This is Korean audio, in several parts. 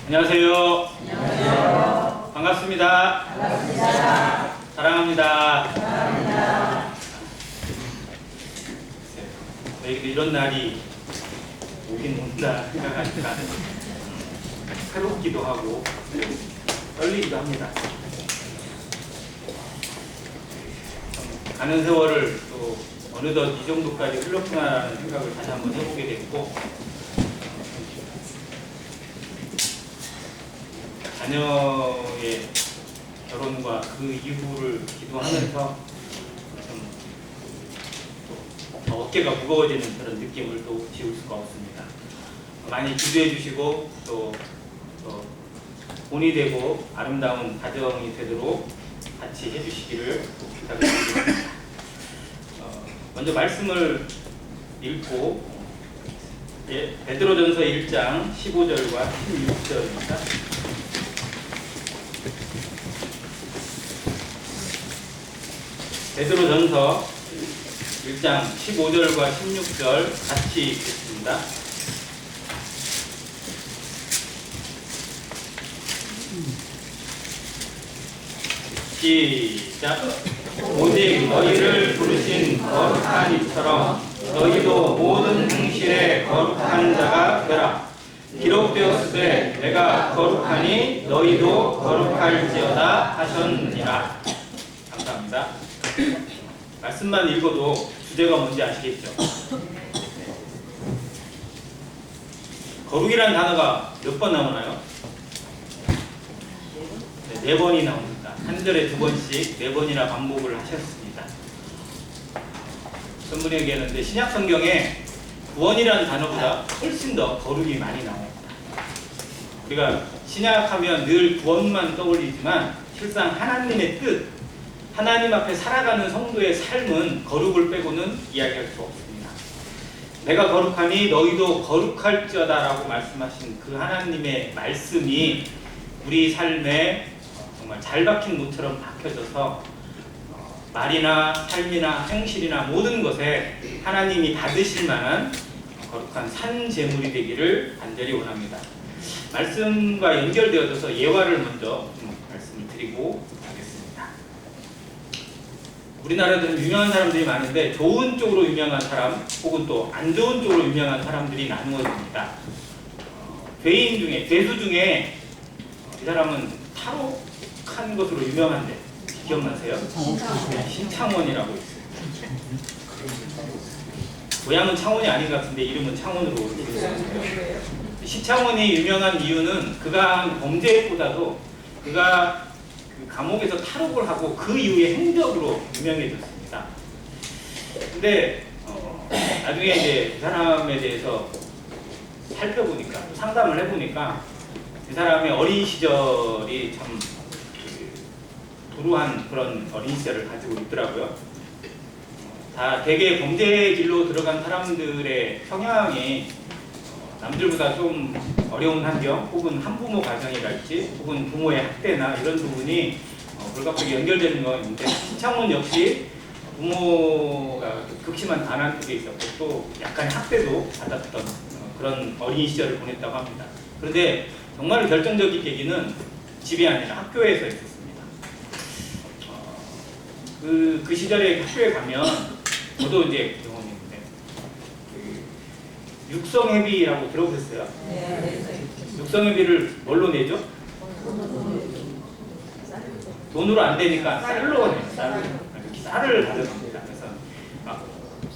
안녕하세요. 안녕하세요. 반갑습니다. 반갑습니다. 사랑합니다. 사랑합니다. 네, 이런 날이 오긴 온다 생각하니까 새롭기도 하고 떨리기도 합니다. 가는 세월을 또 어느덧 이 정도까지 흘렀구나라는 생각을 다시 한번 해보게 됐고, 자녀의 결혼과 그 이후를 기도하면서 좀 어깨가 무거워지는 그런 느낌을 또 지울 수가 없습니다. 많이 기도해 주시고 또 본이 되고 아름다운 가정이 되도록 같이 해주시기를 부탁을 드립니다. 먼저 말씀을 읽고 베드로전서 1장 15절과 16절입니다. 베드로전서 1장 15절과 16절 같이 읽겠습니다. 시작. 오직 너희를 부르신 거룩한 이처럼 너희도 모든 행실에 거룩한 자가 되라. 기록되었으되 내가 거룩하니 너희도 거룩할지어다 하셨느니라. 감사합니다. 말씀만 읽어도 주제가 뭔지 아시겠죠? 거룩이라는 단어가 몇 번 나오나요? 네 번이 나옵니다. 한 절에 2번씩 4번이나 반복을 하셨습니다. 어떤 분이 얘기했는데 신약 성경에 구원이라는 단어보다 훨씬 더 거룩이 많이 나옵니다. 우리가 신약하면 늘 구원만 떠올리지만 실상 하나님의 뜻, 하나님 앞에 살아가는 성도의 삶은 거룩을 빼고는 이야기할 수 없습니다. 내가 거룩하니 너희도 거룩할지어다 라고 말씀하신 그 하나님의 말씀이 우리 삶에 정말 잘 박힌 못처럼 박혀져서 말이나 삶이나 행실이나 모든 것에 하나님이 받으실 만한 거룩한 산 제물이 되기를 간절히 원합니다. 말씀과 연결되어져서 예화를 먼저 말씀을 드리고 가겠습니다. 우리나라에는 유명한 사람들이 많은데 좋은 쪽으로 유명한 사람 혹은 또 안 좋은 쪽으로 유명한 사람들이 나누어집니다. 죄수 중에 이 사람은 탈옥한 것으로 유명한데 기억나세요? 신창원이라고 있어요. 고향은 창원이 아닌 것 같은데 이름은 창원으로 부르셨어요. 신창원이 유명한 이유는 그가 한 범죄보다도 그가 그 감옥에서 탈옥을 하고 그 이후에 행적으로 유명해졌습니다. 근데 나중에 이제 그 사람에 대해서 살펴보니까 상담을 해보니까 그 사람의 어린 시절이 참 불우한 그런 어린 시절을 가지고 있더라고요. 다 대개 범죄 길로 들어간 사람들의 성향이 남들보다 좀 어려운 환경 혹은 한부모 가정이랄지 혹은 부모의 학대나 이런 부분이 불가피하게 연결되는 거 있는데 신창원 역시 부모가 극심한 가난 속에 있었고 또 약간 학대도 받았던 그런 어린 시절을 보냈다고 합니다. 그런데 정말 결정적인 계기는 집이 아니라 학교에서 있었습니다. 그 시절에 학교에 가면 저도 이제 경험이 있는데 육성회비라고 들어보셨어요? 네. 육성회비를 뭘로 내죠? 돈으로 안 되니까 쌀로 내요. 쌀을 가져갑니다. 그래서 막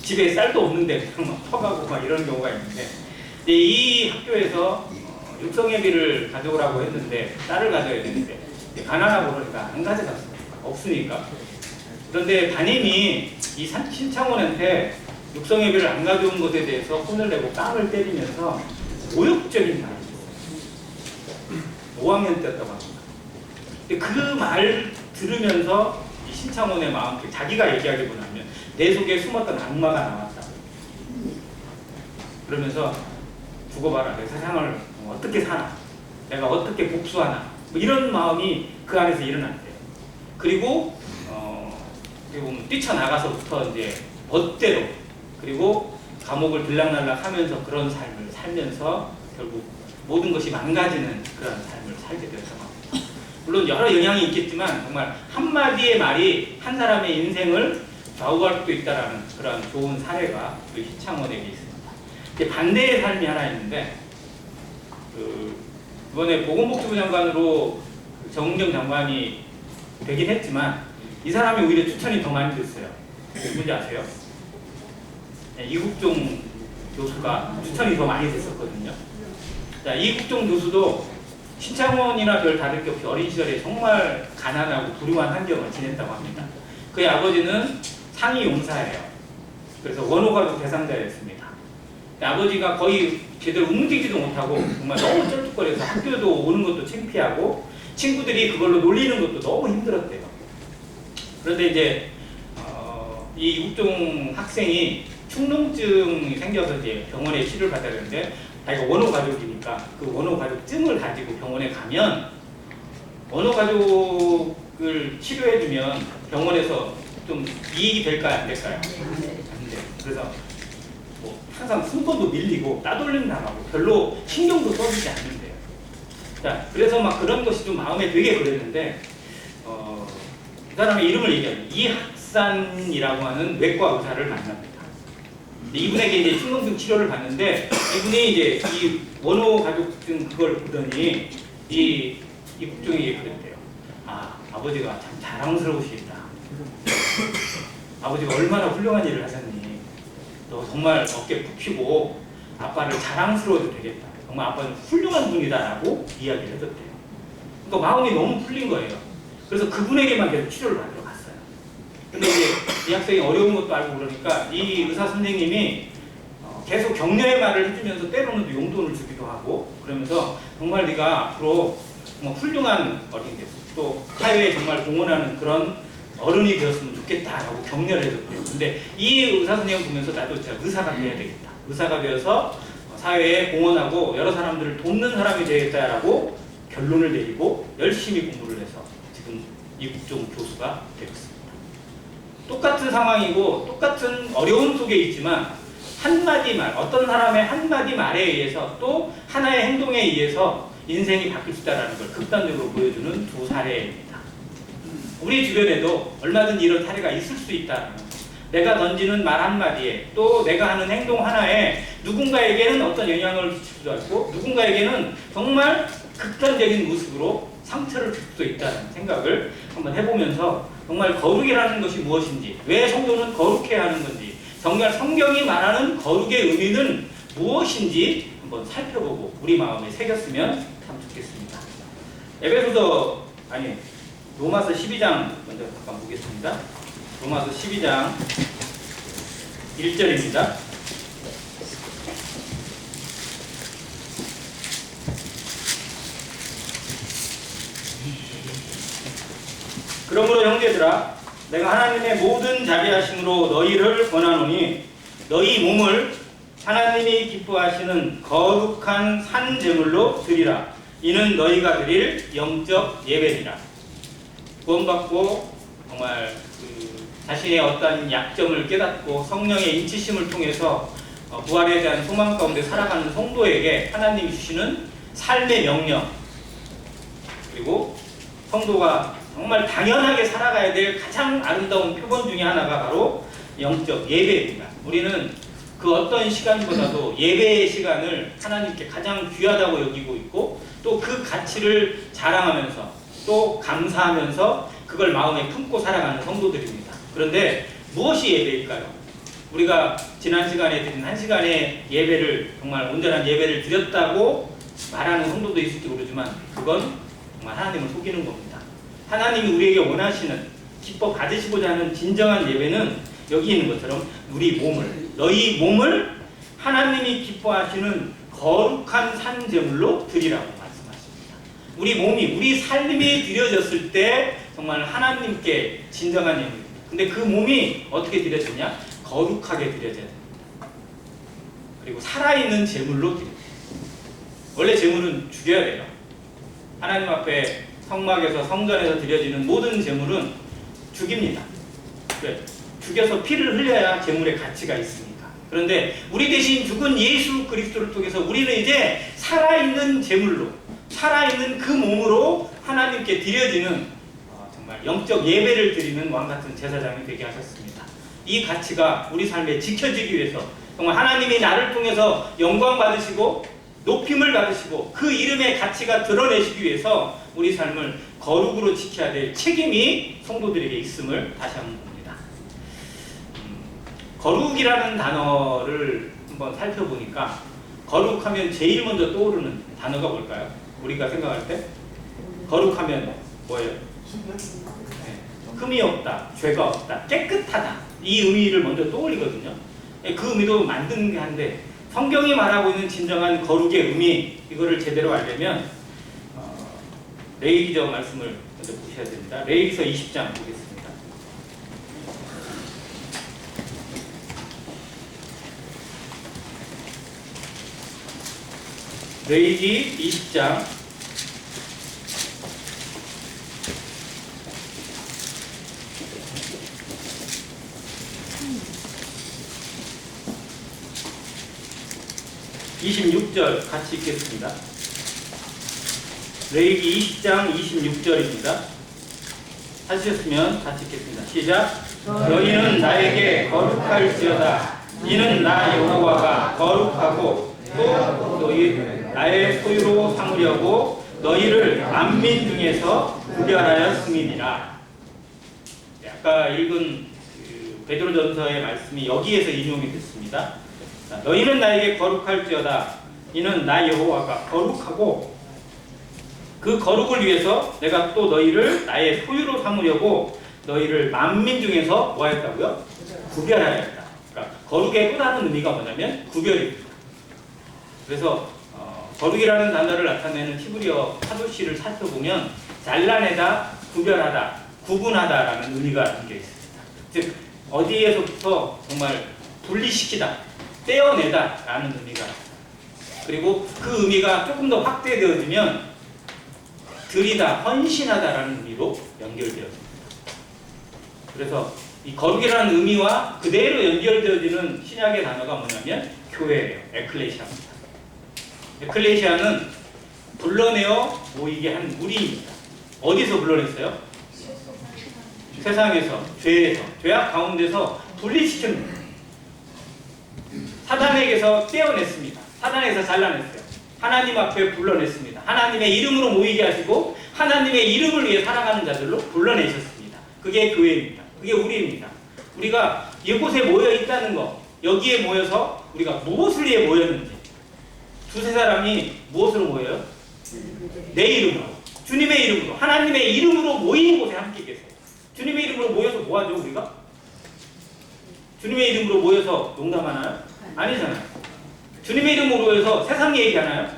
집에 쌀도 없는데 그냥 막 퍼가고 막 이런 경우가 있는데 이 학교에서 육성회비를 가져오라고 했는데 쌀을 가져야 되는데 가난하고 그러니까 안 가져갔어요. 없으니까. 그런데 담임이 이 신창원한테 육성회비를 안 가져온 것에 대해서 혼을 내고 뺨을 때리면서 모욕적인 말을 했어요. 5학년 때였다고 합니다. 그 말 들으면서 이 신창원의 마음, 자기가 얘기하기보다는 내 속에 숨었던 악마가 나왔다. 그러면서 두고 봐라. 내 세상을 어떻게 사나? 내가 어떻게 복수하나? 뭐 이런 마음이 그 안에서 일어났대요. 그리고 뛰쳐나가서부터 이제 멋대로 그리고 감옥을 들락날락 하면서 그런 삶을 살면서 결국 모든 것이 망가지는 그런 삶을 살게 되었던 겁니다. 물론 여러 영향이 있겠지만 정말 한마디의 말이 한 사람의 인생을 좌우할 수도 있다는 그런 좋은 사례가 우리 희창원에게 있습니다. 이제 반대의 삶이 하나 있는데 이번에 보건복지부 장관으로 정은경 장관이 되긴 했지만 이 사람이 오히려 추천이 더 많이 됐어요. 누군지 아세요? 네, 이국종 교수가 추천이 더 많이 됐었거든요. 자, 이국종 교수도 신창원이나 별 다를 게 없이 어린 시절에 정말 가난하고 불우한 환경을 지냈다고 합니다. 그의 아버지는 상위 용사예요. 그래서 원호가족 대상자였습니다. 아버지가 거의 제대로 움직이지도 못하고 정말 너무 쩔뚝거려서 학교도 오는 것도 창피하고 친구들이 그걸로 놀리는 것도 너무 힘들었대요. 그런데 이제 이 이국종 학생이 축농증이 생겨서 이제 병원에 치료를 받아야 되는데 자기가 원호 가족이니까 그 원호 가족증을 가지고 병원에 가면 원호 가족을 치료해주면 병원에서 좀 이익이 될까요? 안 될까요? 안 돼요. 그래서 뭐 항상 순번도 밀리고 따돌림 당하고 별로 신경도 써주지 않는데요. 자, 그래서 막 그런 것이 좀 마음에 되게 그랬는데 이 사람의 이름을 얘기합니다. 이학산이라고 하는 외과 의사를 만납니다. 이분에게 이제 축농증 치료를 받는데 이분이 이제 이 원호 가족증 그걸 보더니 이 국종에게 그랬대요. 아, 아버지가 참 자랑스러우시다. 아버지가 얼마나 훌륭한 일을 하셨니? 너 정말 어깨 푹 펴고 아빠를 자랑스러워도 되겠다. 정말 아빠는 훌륭한 분이다라고 이야기를 해줬대요. 그러니까 마음이 너무 풀린 거예요. 그래서 그분에게만 계속 치료를 받으러 갔어요. 근데 이제 이 학생이 어려운 것도 알고 그러니까 이 의사 선생님이 계속 격려의 말을 해주면서 때로는 용돈을 주기도 하고 그러면서 정말 네가 앞으로 정말 훌륭한 어린이 또 사회에 정말 공헌하는 그런 어른이 되었으면 좋겠다라고 격려를 해줬대요. 근데 이 의사 선생님을 보면서 나도 진짜 의사가 돼야 되겠다. 의사가 되어서 사회에 공헌하고 여러 사람들을 돕는 사람이 되겠다라고 결론을 내리고 열심히 공부를 해서 지금 이국종 교수가 되었습니다. 똑같은 상황이고 똑같은 어려움 속에 있지만 한마디 말, 어떤 사람의 한마디 말에 의해서 또 하나의 행동에 의해서 인생이 바뀔 수 있다는 걸 극단적으로 보여주는 두 사례입니다. 우리 주변에도 얼마든지 이런 사례가 있을 수 있다. 내가 던지는 말 한마디에 또 내가 하는 행동 하나에 누군가에게는 어떤 영향을 끼치기도 하고 누군가에게는 정말 극단적인 모습으로 상처를 줄 수도 있다는 생각을 한번 해보면서 정말 거룩이라는 것이 무엇인지 왜 성도는 거룩해야 하는 건지 정말 성경이 말하는 거룩의 의미는 무엇인지 한번 살펴보고 우리 마음에 새겼으면 참 좋겠습니다. 로마서 12장 먼저 잠깐 보겠습니다. 로마서 12장 1절입니다. 그러므로 형제들아 내가 하나님의 모든 자비하심으로 너희를 권하노니 너희 몸을 하나님이 기뻐하시는 거룩한 산 제물로 드리라. 이는 너희가 드릴 영적 예배니라. 구원받고 정말 자신의 어떤 약점을 깨닫고 성령의 인치심을 통해서 부활에 대한 소망 가운데 살아가는 성도에게 하나님이 주시는 삶의 명령 그리고 성도가 정말 당연하게 살아가야 될 가장 아름다운 표본 중에 하나가 바로 영적 예배입니다. 우리는 그 어떤 시간보다도 예배의 시간을 하나님께 가장 귀하다고 여기고 있고 또 그 가치를 자랑하면서 또 감사하면서 그걸 마음에 품고 살아가는 성도들입니다. 그런데 무엇이 예배일까요? 우리가 지난 시간에 드린 한 시간의 예배를 정말 온전한 예배를 드렸다고 말하는 성도도 있을지 모르지만 그건 정말 하나님을 속이는 겁니다. 하나님이 우리에게 원하시는 기뻐 받으시고자 하는 진정한 예배는 여기 있는 것처럼 우리 몸을 너희 몸을 하나님이 기뻐하시는 거룩한 산 제물로 드리라고 말씀하십니다. 우리 몸이 우리 삶이 드려졌을 때 정말 하나님께 진정한 예물입니다. 근데 그 몸이 어떻게 드려졌냐? 거룩하게 드려져야 됩니다. 그리고 살아있는 제물로 드립니다. 원래 제물은 죽여야 돼요. 하나님 앞에 성막에서 성전에서 드려지는 모든 제물은 죽입니다. 왜? 죽여서 피를 흘려야 제물의 가치가 있으니까. 그런데 우리 대신 죽은 예수 그리스도를 통해서 우리는 이제 살아있는 제물로, 살아있는 그 몸으로 하나님께 드려지는 정말 영적 예배를 드리는 왕같은 제사장이 되게 하셨습니다. 이 가치가 우리 삶에 지켜지기 위해서 정말 하나님이 나를 통해서 영광 받으시고 높임을 받으시고 그 이름의 가치가 드러내시기 위해서 우리 삶을 거룩으로 지켜야 될 책임이 성도들에게 있음을 다시 한번 봅니다. 거룩이라는 단어를 한번 살펴보니까 거룩하면 제일 먼저 떠오르는 단어가 뭘까요? 우리가 생각할 때 거룩하면 뭐예요? 흠이 없다, 죄가 없다, 깨끗하다, 이 의미를 먼저 떠올리거든요. 그 의미도 만드는 게 한데 성경이 말하고 있는 진정한 거룩의 의미, 이거를 제대로 알려면 레위기서 말씀을 먼저 보셔야 됩니다. 레위기서 20장 보겠습니다. 레위기 20장 26절 같이 읽겠습니다. 레위기 20장 26절입니다. 하셨으면 같이 읽겠습니다. 시작. 너희는 나에게 거룩할지어다. 이는 나 여호와가 거룩하고 또 너희 나의 소유로 삼으려고 너희를 만민 중에서 구별하였음이니라. 아까 읽은 베드로전서의 말씀이 여기에서 인용이 됐습니다. 너희는 나에게 거룩할지어다. 이는 나 여호와가 거룩하고 그 거룩을 위해서 내가 또 너희를 나의 소유로 삼으려고 너희를 만민 중에서 뭐 했다고요? 구별하였다. 그러니까 거룩의 또 다른 의미가 뭐냐면 구별입니다. 그래서 거룩이라는 단어를 나타내는 히브리어 카도시를 살펴보면 잘라내다, 구별하다, 구분하다라는 의미가 담겨 있습니다. 즉 어디에서부터 정말 분리시키다, 떼어내다 라는 의미가, 그리고 그 의미가 조금 더 확대되어지면 드리다, 헌신하다 라는 의미로 연결되어집니다. 그래서 이 거룩이라는 의미와 그대로 연결되어지는 신약의 단어가 뭐냐면 교회예요. 에클레시아입니다. 에클레시아는 불러내어 모이게 한 무리입니다. 어디서 불러냈어요? 세상에서, 죄에서, 죄악 가운데서 분리시킵니다. 사단에게서 떼어냈습니다. 사단에게서 잘라냈어요. 하나님 앞에 불러냈습니다. 하나님의 이름으로 모이게 하시고 하나님의 이름을 위해 살아가는 자들로 불러내셨습니다. 그게 교회입니다. 그게 우리입니다. 우리가 이곳에 모여 있다는 것, 여기에 모여서 우리가 무엇을 위해 모였는지, 두세 사람이 무엇으로 모여요? 내 이름으로, 주님의 이름으로, 하나님의 이름으로 모이는 곳에 함께 계세요. 주님의 이름으로 모여서 뭐하죠 우리가? 주님의 이름으로 모여서 농담하나요? 아니잖아요. 주님의 이름으로 모여서 세상 얘기하나요?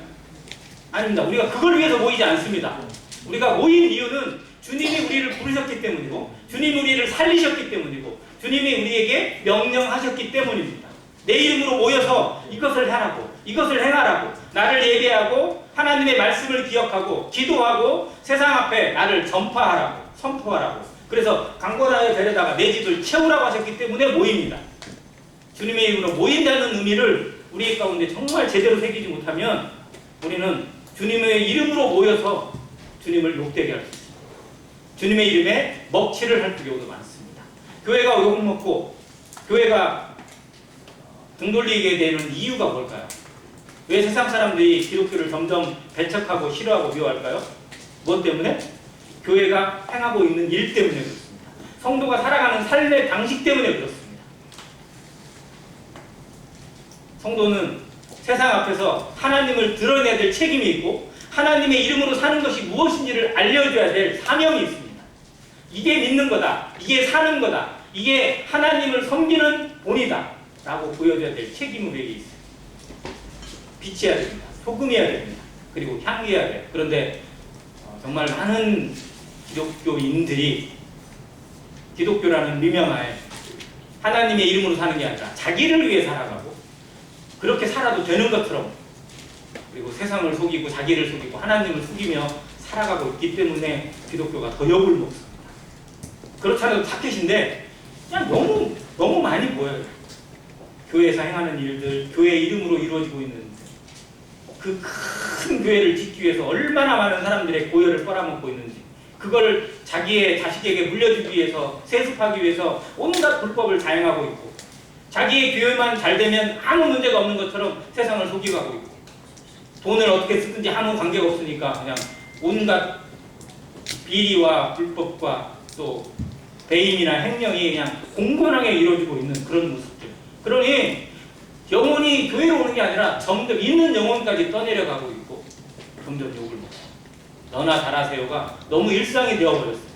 아닙니다. 우리가 그걸 위해서 모이지 않습니다. 우리가 모인 이유는 주님이 우리를 부르셨기 때문이고 주님이 우리를 살리셨기 때문이고 주님이 우리에게 명령하셨기 때문입니다. 내 이름으로 모여서 이것을 하라고, 이것을 행하라고, 나를 예배하고 하나님의 말씀을 기억하고 기도하고 세상 앞에 나를 전파하라고, 선포하라고, 그래서 강권하여 데려다가 내 집을 채우라고 하셨기 때문에 모입니다. 주님의 이름으로 모인다는 의미를 우리 가운데 정말 제대로 새기지 못하면 우리는 주님의 이름으로 모여서 주님을 욕되게 할 수 있습니다. 주님의 이름에 먹칠을 할 경우도 많습니다. 교회가 욕먹고 교회가 등 돌리게 되는 이유가 뭘까요? 왜 세상 사람들이 기독교를 점점 배척하고 싫어하고 미워할까요? 무엇 때문에? 교회가 행하고 있는 일 때문에 그렇습니다. 성도가 살아가는 삶의 방식 때문에 그렇습니다. 성도는 세상 앞에서 하나님을 드러내야 될 책임이 있고 하나님의 이름으로 사는 것이 무엇인지를 알려줘야 될 사명이 있습니다. 이게 믿는 거다, 이게 사는 거다, 이게 하나님을 섬기는 본이다 라고 보여줘야 될 책임이 우리에게 있어요. 빛이어야 됩니다. 소금이어야 됩니다. 그리고 향기해야 돼요. 그런데 정말 많은 기독교인들이 기독교라는 미명하에 하나님의 이름으로 사는 게 아니라 자기를 위해 살아가고 그렇게 살아도 되는 것처럼, 그리고 세상을 속이고 자기를 속이고 하나님을 속이며 살아가고 있기 때문에 기독교가 더 욕을 먹습니다. 그렇지 않아도 타켓인데 그냥 너무 많이 보여요. 교회에서 행하는 일들, 교회 이름으로 이루어지고 있는 일들. 그 큰 교회를 짓기 위해서 얼마나 많은 사람들의 고열을 빨아먹고 있는지, 그걸 자기의 자식에게 물려주기 위해서, 세습하기 위해서 온갖 불법을 자행하고 있고, 자기의 교회만 잘 되면 아무 문제가 없는 것처럼 세상을 속이고 있고, 돈을 어떻게 쓰든지 아무 관계가 없으니까 그냥 온갖 비리와 불법과 또 배임이나 횡령이 그냥 공건하게 이루어지고 있는 그런 모습들. 그러니 영혼이 교회로 오는 게 아니라 점점 있는 영혼까지 떠내려가고 있고 점점 욕을 먹어. 너나 잘하세요가 너무 일상이 되어버렸어요.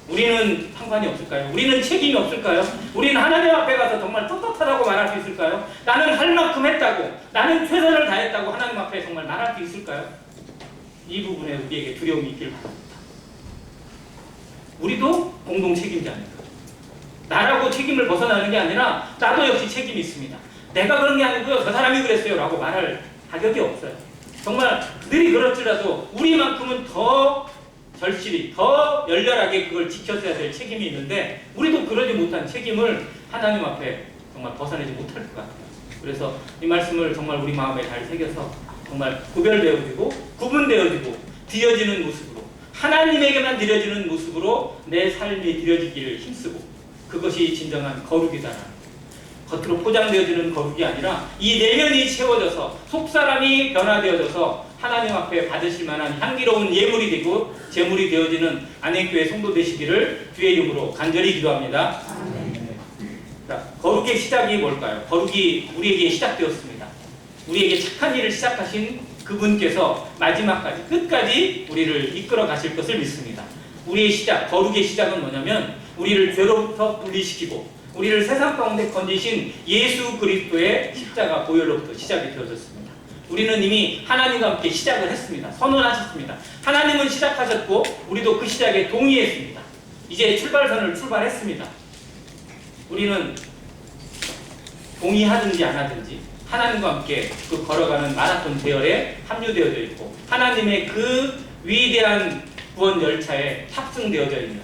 우리는 상관이 없을까요? 우리는 책임이 없을까요? 우리는 하나님 앞에 가서 정말 떳떳하다고 말할 수 있을까요? 나는 할 만큼 했다고, 나는 최선을 다했다고 하나님 앞에 정말 말할 수 있을까요? 이 부분에 우리에게 두려움이 있길 바랍니다. 우리도 공동 책임자입니다. 나라고 책임을 벗어나는 게 아니라 나도 역시 책임이 있습니다. 내가 그런 게 아니고요, 저 사람이 그랬어요 라고 말할 자격이 없어요. 정말 그들이 그럴지라도 우리만큼은 더 절실히, 더 열렬하게 그걸 지켰어야 될 책임이 있는데 우리도 그러지 못한 책임을 하나님 앞에 정말 벗어내지 못할 것 같아요. 그래서 이 말씀을 정말 우리 마음에 잘 새겨서 정말 구별되어지고 구분되어지고 드려지는 모습으로, 하나님에게만 드려지는 모습으로 내 삶이 드려지기를 힘쓰고, 그것이 진정한 거룩이다라는, 겉으로 포장되어지는 거룩이 아니라 이 내면이 채워져서 속사람이 변화되어져서 하나님 앞에 받으실 만한 향기로운 예물이 되고 제물이 되어지는 안행교회 성도 되시기를 주의 이름으로 간절히 기도합니다. 자, 거룩의 시작이 뭘까요? 거룩이 우리에게 시작되었습니다. 우리에게 착한 일을 시작하신 그분께서 마지막까지, 끝까지 우리를 이끌어 가실 것을 믿습니다. 우리의 시작, 거룩의 시작은 뭐냐면 우리를 죄로부터 분리시키고 우리를 세상 가운데 건지신 예수 그리스도의 십자가 보혈로부터 시작이 되어졌습니다. 우리는 이미 하나님과 함께 시작을 했습니다. 선언하셨습니다. 하나님은 시작하셨고 우리도 그 시작에 동의했습니다. 이제 출발선을 출발했습니다. 우리는 동의하든지 안 하든지 하나님과 함께 그 걸어가는 마라톤 대열에 합류되어져 있고 하나님의 그 위대한 구원 열차에 탑승되어져 있는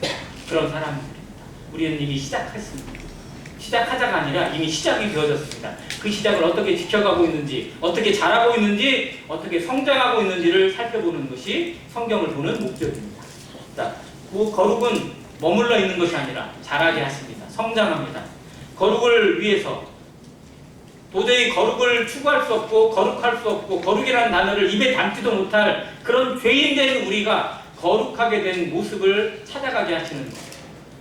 그런 사람들입니다. 우리는 이미 시작했습니다. 시작하자가 아니라 이미 시작이 되어졌습니다. 그 시작을 어떻게 지켜가고 있는지, 어떻게 잘하고 있는지, 어떻게 성장하고 있는지를 살펴보는 것이 성경을 보는 목적입니다. 자, 그 거룩은 머물러 있는 것이 아니라 자라게 하십니다. 성장합니다. 거룩을 위해서 도저히 거룩을 추구할 수 없고 거룩할 수 없고 거룩이라는 단어를 입에 담지도 못할 그런 죄인된 우리가 거룩하게 된 모습을 찾아가게 하시는 것.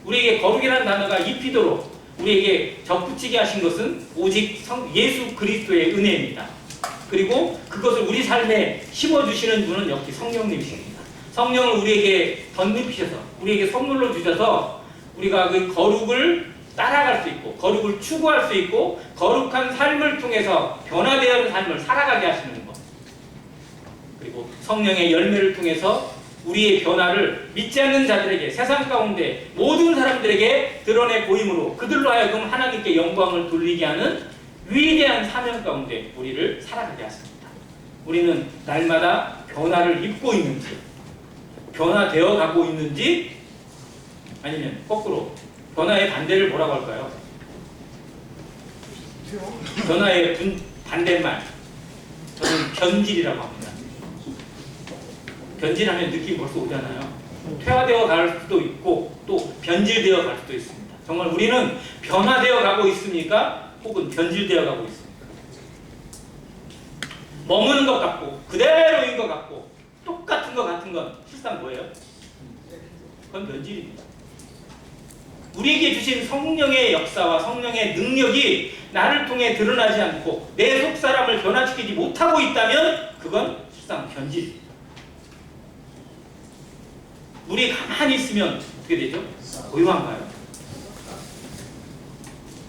우리에게 거룩이라는 단어가 입히도록 우리에게 접붙이게 하신 것은 오직 예수 그리스도의 은혜입니다. 그리고 그것을 우리 삶에 심어주시는 분은 역시 성령님이십니다. 성령을 우리에게 덧입히셔서 우리에게 선물로 주셔서 우리가 그 거룩을 따라갈 수 있고 거룩을 추구할 수 있고 거룩한 삶을 통해서 변화되어진 삶을 살아가게 하시는 것. 그리고 성령의 열매를 통해서 우리의 변화를 믿지 않는 자들에게, 세상 가운데 모든 사람들에게 드러내 보임으로 그들로 하여금 하나님께 영광을 돌리게 하는 위대한 사명 가운데 우리를 살아가게 하십니다. 우리는 날마다 변화를 입고 있는지, 변화되어 가고 있는지, 아니면 거꾸로 변화의 반대를 뭐라고 할까요? 변화의 반대말, 저는 변질이라고 합니다. 변질하면 느낌이 벌써 오잖아요. 퇴화되어 갈 수도 있고 또 변질되어 갈 수도 있습니다. 정말 우리는 변화되어 가고 있습니까? 혹은 변질되어 가고 있습니까? 머무는 것 같고 그대로인 것 같고 똑같은 것 같은 건 실상 뭐예요? 그건 변질입니다. 우리에게 주신 성령의 역사와 성령의 능력이 나를 통해 드러나지 않고 내 속사람을 변화시키지 못하고 있다면 그건 실상 변질입니다. 우리 가만히 있으면 어떻게 되죠? 고요한가요?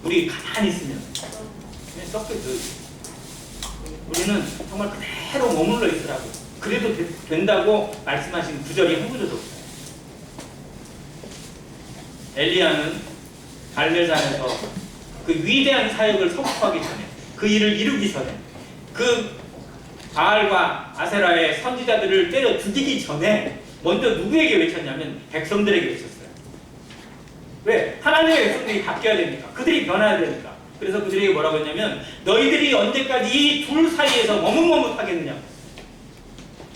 우리 가만히 있으면 우리는 정말 그대로 머물러 있으라고, 그래도 된다고 말씀하신 구절이 한 구절도 없어요. 엘리야는 갈멜산에서 그 위대한 사역을 선포하기 전에, 그 일을 이루기 전에, 그 바알과 아세라의 선지자들을 때려 죽이기 전에 먼저 누구에게 외쳤냐면 백성들에게 외쳤어요. 왜? 하나님의 백성들이 바뀌어야 되니까, 그들이 변화해야 되니까. 그래서 그들에게 뭐라고 했냐면 너희들이 언제까지 이 둘 사이에서 머뭇머뭇하겠느냐.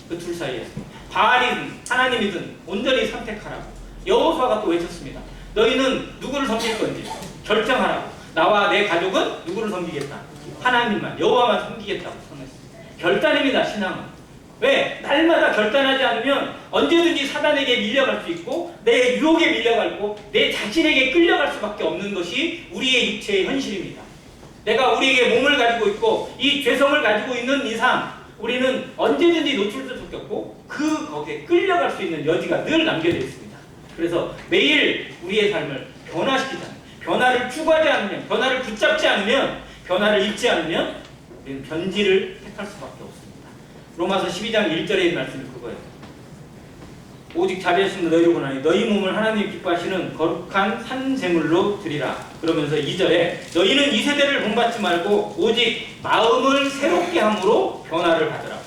그 둘 사이에서 바알이든 하나님이든 온전히 선택하라고 여호수아가 또 외쳤습니다. 너희는 누구를 섬길 건지 결정하라고. 나와 내 가족은 누구를 섬기겠다. 하나님만 여호와만 섬기겠다고 선언했습니다. 결단입니다. 신앙은. 왜? 날마다 결단하지 않으면 언제든지 사단에게 밀려갈 수 있고 내 유혹에 밀려가고 내 자신에게 끌려갈 수밖에 없는 것이 우리의 육체의 현실입니다. 내가 우리에게 몸을 가지고 있고 이 죄성을 가지고 있는 이상 우리는 언제든지 노출될 수밖에 없고 거기에 끌려갈 수 있는 여지가 늘 남겨져 있습니다. 그래서 매일 우리의 삶을 변화시키자. 변화를 추구하지 않으면, 변화를 붙잡지 않으면, 변화를 잊지 않으면 우리는 변질을 택할 수밖에 없습니다. 로마서 12장 1절에 있는 말씀이 그거예요. 오직 자비하시는 너희를 원하니 너희 몸을 하나님 기뻐하시는 거룩한 산제물로 드리라. 그러면서 2절에 너희는 이 세대를 본받지 말고 오직 마음을 새롭게 함으로 변화를 받으라.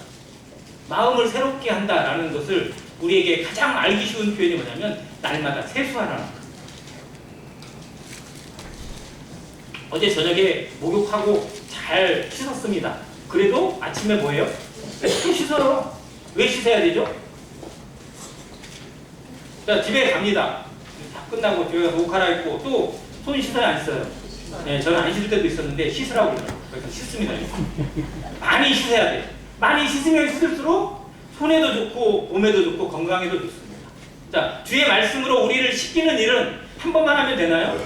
마음을 새롭게 한다라는 것을 우리에게 가장 알기 쉬운 표현이 뭐냐면 날마다 세수하라는 거예요. 어제 저녁에 목욕하고 잘 씻었습니다. 그래도 아침에 뭐예요? 또 씻어요. 왜 씻어야 되죠? 자, 집에 갑니다. 다 끝나고 집에 가서 옷 갈아입고 또 손 씻어요, 안 씻어요? 네, 저는 안 씻을 때도 있었는데 씻으라고 그래요. 그래서 씻습니다. 많이 씻어야 돼요. 많이 씻으면 씻을수록 손에도 좋고 몸에도 좋고 건강에도 좋습니다. 자, 주의 말씀으로 우리를 씻기는 일은 한 번만 하면 되나요?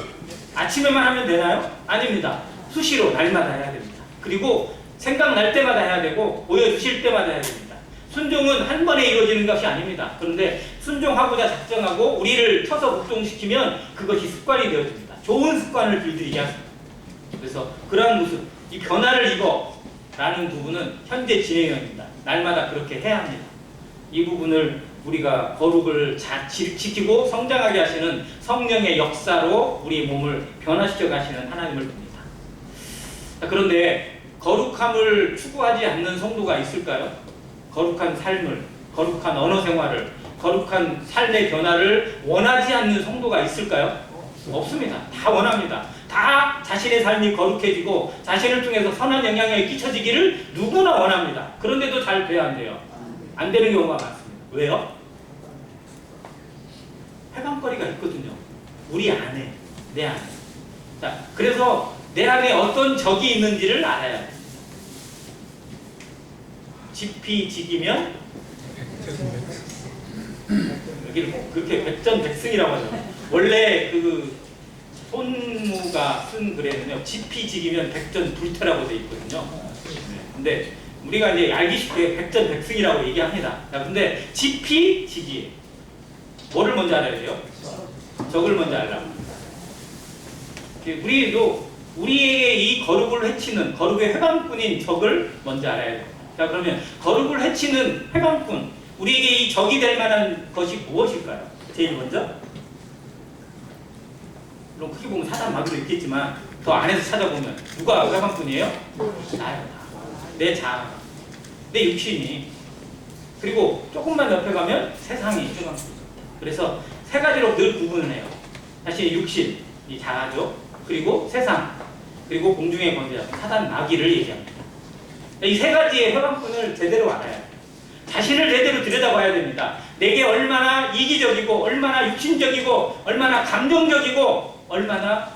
아침에만 하면 되나요? 아닙니다. 수시로 날마다 해야 됩니다. 그리고 생각날 때마다 해야 되고 보여주실 때마다 해야 됩니다. 순종은 한 번에 이루어지는 것이 아닙니다. 그런데 순종하고자 작정하고 우리를 쳐서 복종시키면 그것이 습관이 되어집니다. 좋은 습관을 길들이게 하십니다. 그래서 그러한 모습, 이 변화를 입어라는 부분은 현재 진행형입니다. 날마다 그렇게 해야 합니다. 이 부분을 우리가 거룩을 지키고 성장하게 하시는 성령의 역사로 우리 몸을 변화시켜 가시는 하나님을 봅니다. 그런데 거룩함을 추구하지 않는 성도가 있을까요? 거룩한 삶을, 거룩한 언어 생활을, 거룩한 삶의 변화를 원하지 않는 성도가 있을까요? 없습니다. 다 원합니다. 다 자신의 삶이 거룩해지고 자신을 통해서 선한 영향력이 끼쳐지기를 누구나 원합니다. 그런데도 잘 돼야 안 돼요. 안 되는 경우가 많습니다. 왜요? 해방거리가 있거든요. 우리 안에, 내 안에. 자, 그래서 내 안에 어떤 적이 있는지를 알아야 돼요. 지피지기면 여기를 그렇게 백전백승이라고 하죠. 원래 그 손무가 쓴 글에는요, 지피지기면 백전불태라고 되어 있거든요. 근데 우리가 이제 알기 쉽게 백전백승이라고 얘기합니다. 자, 근데 지피지기 뭐를 먼저 알아야 돼요? 적을 먼저 알라고. 우리도 우리에게 이 거룩을 해치는 거룩의 회방꾼인 적을 먼저 알아야 돼요. 자, 그러면 거룩을 해치는 회방꾼, 우리에게 이 적이 될 만한 것이 무엇일까요? 제일 먼저? 물론 크게 보면 사단 마귀도 있겠지만 더 안에서 찾아보면 누가 회방꾼이에요? 나요. 내 자아, 내 육신이. 그리고 조금만 옆에 가면 세상이 회방꾼. 그래서 세 가지로 늘 구분을 해요. 자신의 육신, 이 자아죠. 그리고 세상, 그리고 공중의 권세자, 사단 마귀를 얘기합니다. 이 세 가지의 회방꾼을 제대로 알아야 돼요. 자신을 제대로 들여다봐야 됩니다. 내게 얼마나 이기적이고 얼마나 육신적이고 얼마나 감정적이고 얼마나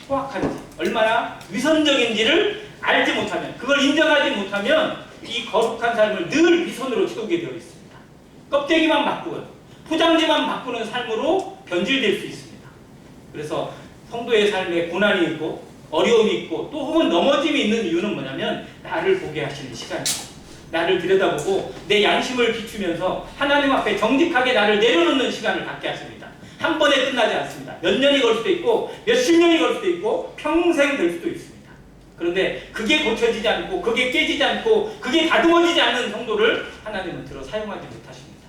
소악한지 얼마나 위선적인지를 알지 못하면, 그걸 인정하지 못하면 이 거룩한 삶을 늘 위선으로 채우게 되어 있습니다. 껍데기만 바꾸고 포장지만 바꾸는 삶으로 변질될 수 있습니다. 그래서 성도의 삶에 고난이 있고 어려움이 있고 또 혹은 넘어짐이 있는 이유는 뭐냐면 나를 보게 하시는 시간입니다. 나를 들여다보고 내 양심을 비추면서 하나님 앞에 정직하게 나를 내려놓는 시간을 갖게 하십니다. 한 번에 끝나지 않습니다. 몇 년이 걸 수도 있고 몇십 년이 걸 수도 있고 평생 될 수도 있습니다. 그런데 그게 고쳐지지 않고 그게 깨지지 않고 그게 다듬어지지 않는 성도를 하나님은 들어 사용하지 못하십니다.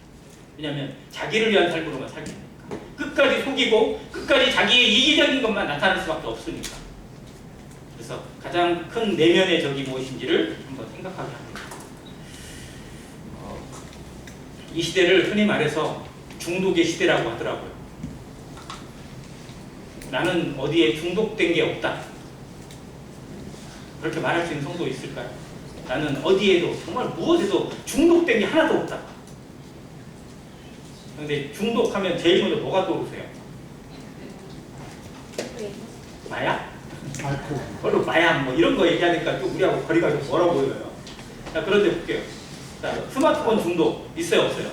왜냐하면 자기를 위한 삶으로만 살게 되니까. 끝까지 속이고 끝까지 자기의 이기적인 것만 나타날 수밖에 없으니까. 그래서 가장 큰 내면의 적이 무엇인지를 한번 생각하게 합니다. 이 시대를 흔히 말해서 중독의 시대라고 하더라고요. 나는 어디에 중독된 게 없다. 그렇게 말할 수 있는 성도 있을까요? 나는 어디에도 정말 무엇에도 중독된 게 하나도 없다. 근데 중독하면 제일 먼저 뭐가 떠오르세요? 마약? 별로 마약 뭐 이런 거 얘기하니까 또 우리하고 거리가 좀 멀어 보여요. 자, 그런데 볼게요. 자, 스마트폰 중독 있어요, 없어요?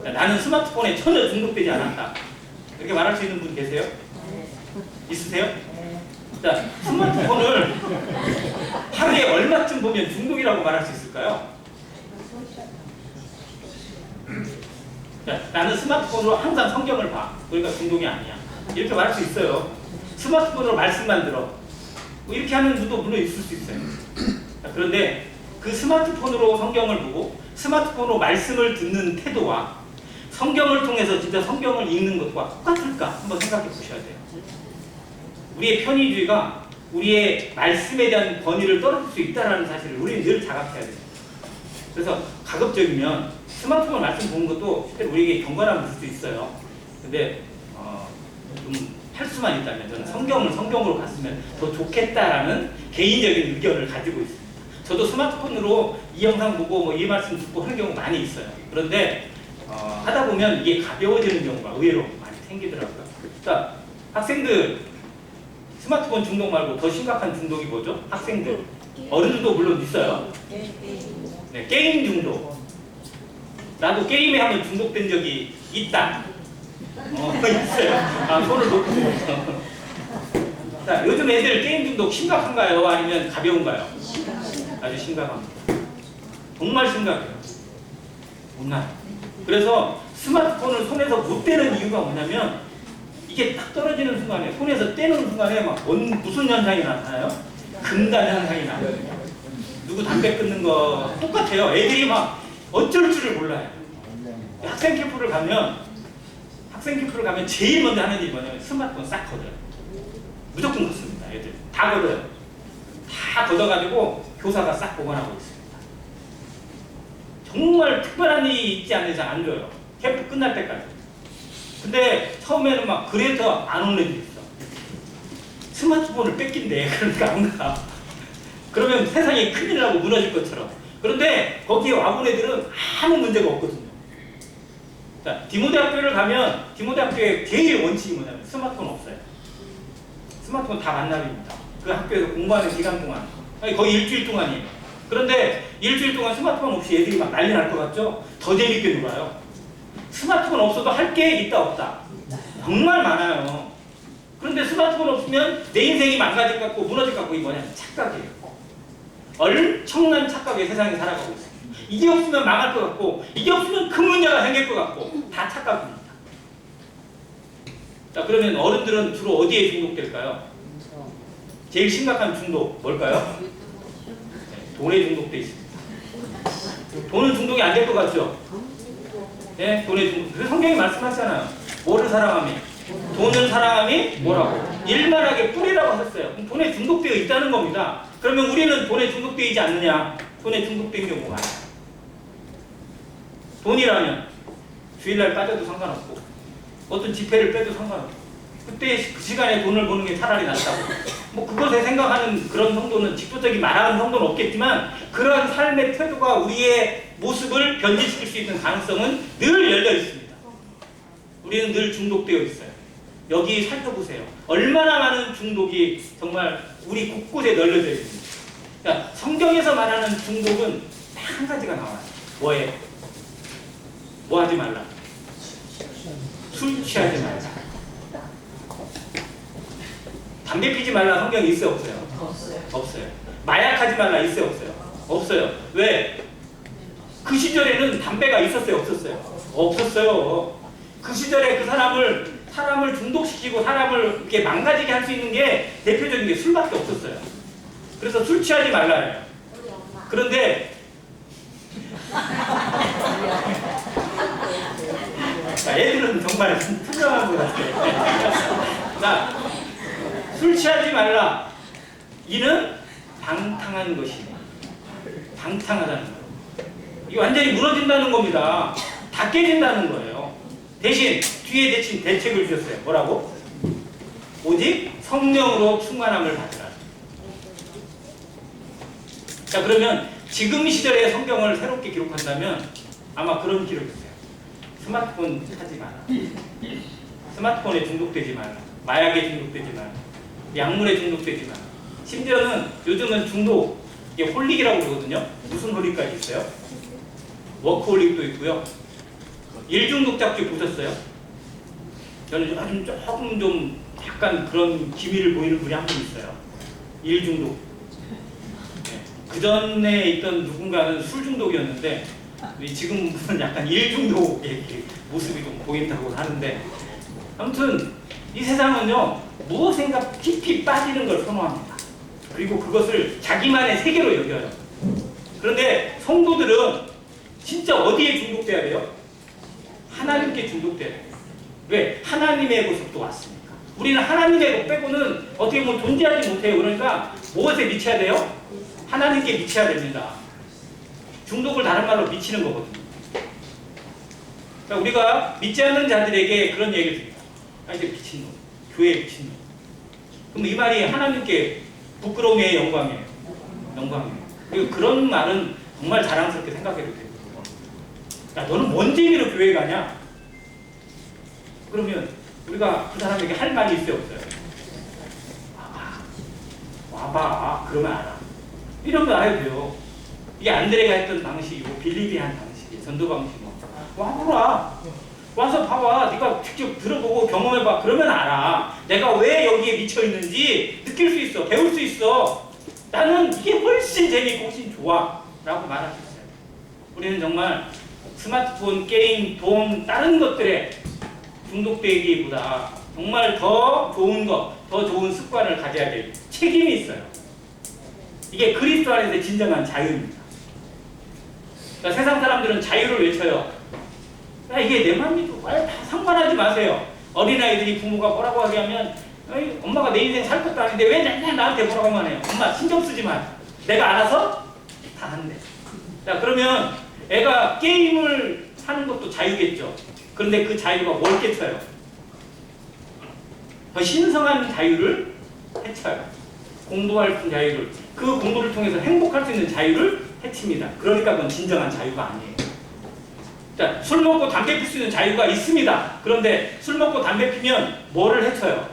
자, 나는 스마트폰에 전혀 중독되지 않았다. 이렇게 말할 수 있는 분 계세요? 있으세요? 자, 스마트폰을 하루에 얼마쯤 보면 중독이라고 말할 수 있을까요? 자, 나는 스마트폰으로 항상 성경을 봐. 그러니까 중독이 아니야. 이렇게 말할 수 있어요. 스마트폰으로 말씀만 들어. 뭐 이렇게 하는 분도 물론 있을 수 있어요. 자, 그런데 그 스마트폰으로 성경을 보고 스마트폰으로 말씀을 듣는 태도와 성경을 통해서 진짜 성경을 읽는 것과 똑같을까 한번 생각해 보셔야 돼요. 우리의 편의주의가 우리의 말씀에 대한 권위를 떨어질 수 있다는 사실을 우리는 늘 자각해야 돼요. 그래서 가급적이면 스마트폰 말씀 보는 것도 실제로 우리에게 경건함을 줄 수 있어요. 근데 좀 할 수만 있다면 저는 성경을 성경으로 갔으면 더 좋겠다라는 개인적인 의견을 가지고 있습니다. 저도 스마트폰으로 이 영상 보고 뭐 이 말씀 듣고 하는 경우 많이 있어요. 그런데 하다 보면 이게 가벼워지는 경우가 의외로 많이 생기더라고요. 자, 학생들 스마트폰 중독 말고 더 심각한 중독이 뭐죠? 학생들, 어른들도 물론 있어요. 네, 게임 중독. 나도 게임에 한번 중독된 적이 있다. 있어요. 아, 손을 놓고. 자, 요즘 애들 게임 중독 심각한가요? 아니면 가벼운가요? 아주 심각합니다. 정말 심각해요. 못나요. 그래서 스마트폰을 손에서 못 떼는 이유가 뭐냐면 이게 딱 떨어지는 순간에 손에서 떼는 순간에 막 무슨 현상이 나타나요? 금단 현상이 나요. 누구 담배 끊는 거 똑같아요. 애들이 막 어쩔 줄을 몰라요. 학생 캠프를 가면 제일 먼저 하는 일이 뭐냐면 스마트폰 싹 걷어요. 무조건 걷습니다. 애들 다 걷어요. 다 걷어가지고 교사가 싹 보관하고 있습니다. 정말 특별한 일이 있지 않는 이상 안 줘요. 캠프 끝날 때까지. 근데 처음에는 막 그래도 안 오는 애들이 있어. 스마트폰을 뺏긴대. 그러니까 안 가. 그러면 세상이 큰일 나고 무너질 것처럼. 그런데 거기에 와본 애들은 아무 문제가 없거든요. 자, 디모데학교를 가면 디모데학교의 제일 원칙이 뭐냐면 스마트폰 없어요. 스마트폰 다 반납입니다. 그 학교에서 공부하는 기간 동안 거의 일주일 동안이에요. 그런데 일주일 동안 스마트폰 없이 애들이 막 난리 날 것 같죠? 더 재밌게 놀아요. 스마트폰 없어도 할 게 있다 없다 정말 많아요. 그런데 스마트폰 없으면 내 인생이 망가질 것 같고 무너질 것 같고 이게 뭐냐면 착각이에요. 엄청난 착각의 세상에 살아가고 있어요. 이게 없으면 망할 것 같고 이게 없으면 큰 문제가 생길 것 같고 다 착각입니다. 자, 그러면 어른들은 주로 어디에 중독될까요? 제일 심각한 중독 뭘까요? 네, 돈에 중독돼 있습니다. 돈은 중독이 안 될 것 같죠? 네, 돈에 중독. 그래서 성경이 말씀하잖아요. 뭐를 사랑하며? 돈을 사랑함이 뭐라고? 일만하게 뿌리라고 하셨어요. 그럼 돈에 중독되어 있다는 겁니다. 그러면 우리는 돈에 중독되어 있지 않느냐? 돈에 중독된 경우가 많아요. 돈이라면 주일날 빠져도 상관없고 어떤 지폐를 빼도 상관없고 그때 그 시간에 돈을 버는 게 차라리 낫다고 뭐 그것에 생각하는 그런 성도는 직접적인 말하는 성도는 없겠지만 그러한 삶의 태도가 우리의 모습을 변질시킬 수 있는 가능성은 늘 열려 있습니다. 우리는 늘 중독되어 있어요. 여기 살펴보세요. 얼마나 많은 중독이 정말 우리 곳곳에 널려져 있습니다. 그러니까 성경에서 말하는 중독은 딱 한 가지가 나와요. 뭐예요? 뭐 하지 말라? 술 취하지 말라. 담배 피지 말라 성경이 있어요, 없어요? 없어요. 마약하지 말라 있어요, 없어요? 없어요. 왜? 그 시절에는 담배가 있었어요, 없었어요? 없었어요. 그 시절에 그 사람을 중독시키고 사람을 이렇게 망가지게 할 수 있는 게 대표적인 게 술밖에 없었어요. 그래서 술 취하지 말라예요. 그런데 자, 애들은 정말 투명한 것 같아요. 자, 술 취하지 말라. 이는 방탕한 것이네. 방탕하다는 거예요. 이게 완전히 무너진다는 겁니다. 다 깨진다는 거예요. 대신 뒤에 대신 대책을 주셨어요. 뭐라고? 오직 성령으로 충만함을 받으라. 자, 그러면 지금 시절의 성경을 새롭게 기록한다면 아마 그런 기록이 있어요. 스마트폰 하지 마라. 스마트폰에 중독되지 마라. 마약에 중독되지 마라. 약물에 중독되지 마라. 심지어는 요즘은 중독, 이게 홀릭이라고 그러거든요. 무슨 홀릭까지 있어요? 워크홀릭도 있고요. 일중독자혹시 보셨어요? 저는 조금 좀 약간 그런 기미를 보이는 분이 한 분 있어요. 일중독. 네. 그 전에 있던 누군가는 술중독이었는데 지금 분은 약간 일중독의 모습이 좀 보인다고 하는데, 아무튼 이 세상은요 무엇인가 깊이 빠지는 걸 선호합니다. 그리고 그것을 자기만의 세계로 여겨요. 그런데 성도들은 진짜 어디에 중독돼야 돼요? 하나님께 중독돼야 돼요. 왜? 하나님의 모습도 왔으니까. 우리는 하나님의 것 빼고는 어떻게 보면 존재하지 못해요. 그러니까 무엇에 미쳐야 돼요? 하나님께 미쳐야 됩니다. 중독을 다른 말로 미치는 거거든요. 그러니까 우리가 믿지 않는 자들에게 그런 얘기를 듭니다. 아, 이제 미친놈, 교회에 미친놈. 그럼 이 말이 하나님께 부끄러움의 영광이에요. 영광이에요. 그리고 그런 말은 정말 자랑스럽게 생각해도 돼요. 야, 너는 뭔 재미로 교회 가냐? 그러면 우리가 그 사람에게 할 말이 있어요, 없어요? 와봐. 그러면 알아. 이런 거 알아야 돼요. 이게 안드레가 했던 방식이고 빌립이 한 방식이에요. 전도 방식이고. 와보라. 와서 봐봐. 네가 직접 들어보고 경험해봐. 그러면 알아. 내가 왜 여기에 미쳐있는지 느낄 수 있어. 배울 수 있어. 나는 이게 훨씬 재미있고 훨씬 좋아. 라고 말할 수 있어요. 우리는 정말 스마트폰, 게임, 돈, 다른 것들에 중독되기보다 정말 더 좋은 것, 더 좋은 습관을 가져야 될 책임이 있어요. 이게 그리스도 안에서의 진정한 자유입니다. 그러니까 세상 사람들은 자유를 외쳐요. 야, 이게 내 맘이고 다 상관하지 마세요. 어린아이들이 부모가 뭐라고 하게 하면 엄마가 내 인생 살 것도 아닌데 왜 나한테 뭐라고만 해요. 엄마 신경 쓰지 마. 내가 알아서 다 한대. 자, 그러면 애가 게임을 하는 것도 자유겠죠. 그런데 그 자유가 뭘 깨쳐요? 더 신성한 자유를 해쳐요. 공부할 수 있는 자유를, 그 공부를 통해서 행복할 수 있는 자유를 해칩니다. 그러니까 그건 진정한 자유가 아니에요. 자, 술 먹고 담배 필 수 있는 자유가 있습니다. 그런데 술 먹고 담배 피면 뭐를 해쳐요?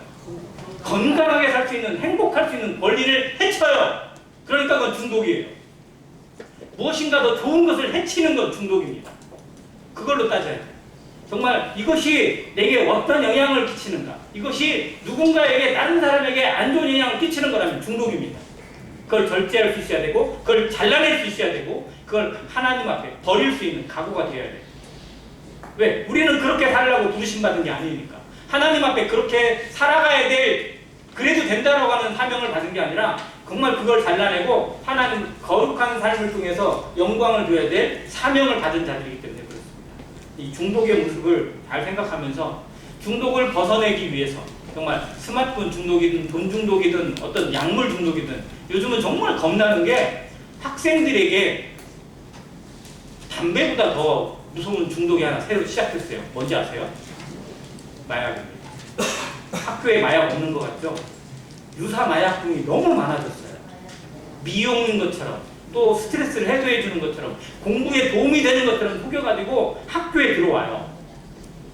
건강하게 살 수 있는, 행복할 수 있는 권리를 해쳐요. 그러니까 그건 중독이에요. 무엇인가 더 좋은 것을 해치는 건 중독입니다. 그걸로 따져야 돼요. 정말 이것이 내게 어떤 영향을 끼치는가, 이것이 누군가에게, 다른 사람에게 안 좋은 영향을 끼치는 거라면 중독입니다. 그걸 절제할 수 있어야 되고, 그걸 잘라낼 수 있어야 되고, 그걸 하나님 앞에 버릴 수 있는 각오가 되어야 돼요. 왜? 우리는 그렇게 살라고 부르심받은 게 아니니까. 하나님 앞에 그렇게 살아가야 될, 그래도 된다라고 하는 사명을 받은 게 아니라 정말 그걸 잘라내고 하나님 거룩한 삶을 통해서 영광을 줘야 될 사명을 받은 자들이기 때문에 그렇습니다. 이 중독의 모습을 잘 생각하면서 중독을 벗어내기 위해서, 정말 스마트폰 중독이든 돈 중독이든 어떤 약물 중독이든, 요즘은 정말 겁나는 게 학생들에게 담배보다 더 무서운 중독이 하나 새로 시작했어요. 뭔지 아세요? 마약입니다. 학교에 마약 없는 것 같죠? 유사 마약품이 너무 많아졌어요. 미용인 것처럼, 또 스트레스를 해소해 주는 것처럼, 공부에 도움이 되는 것처럼 속여가지고 학교에 들어와요.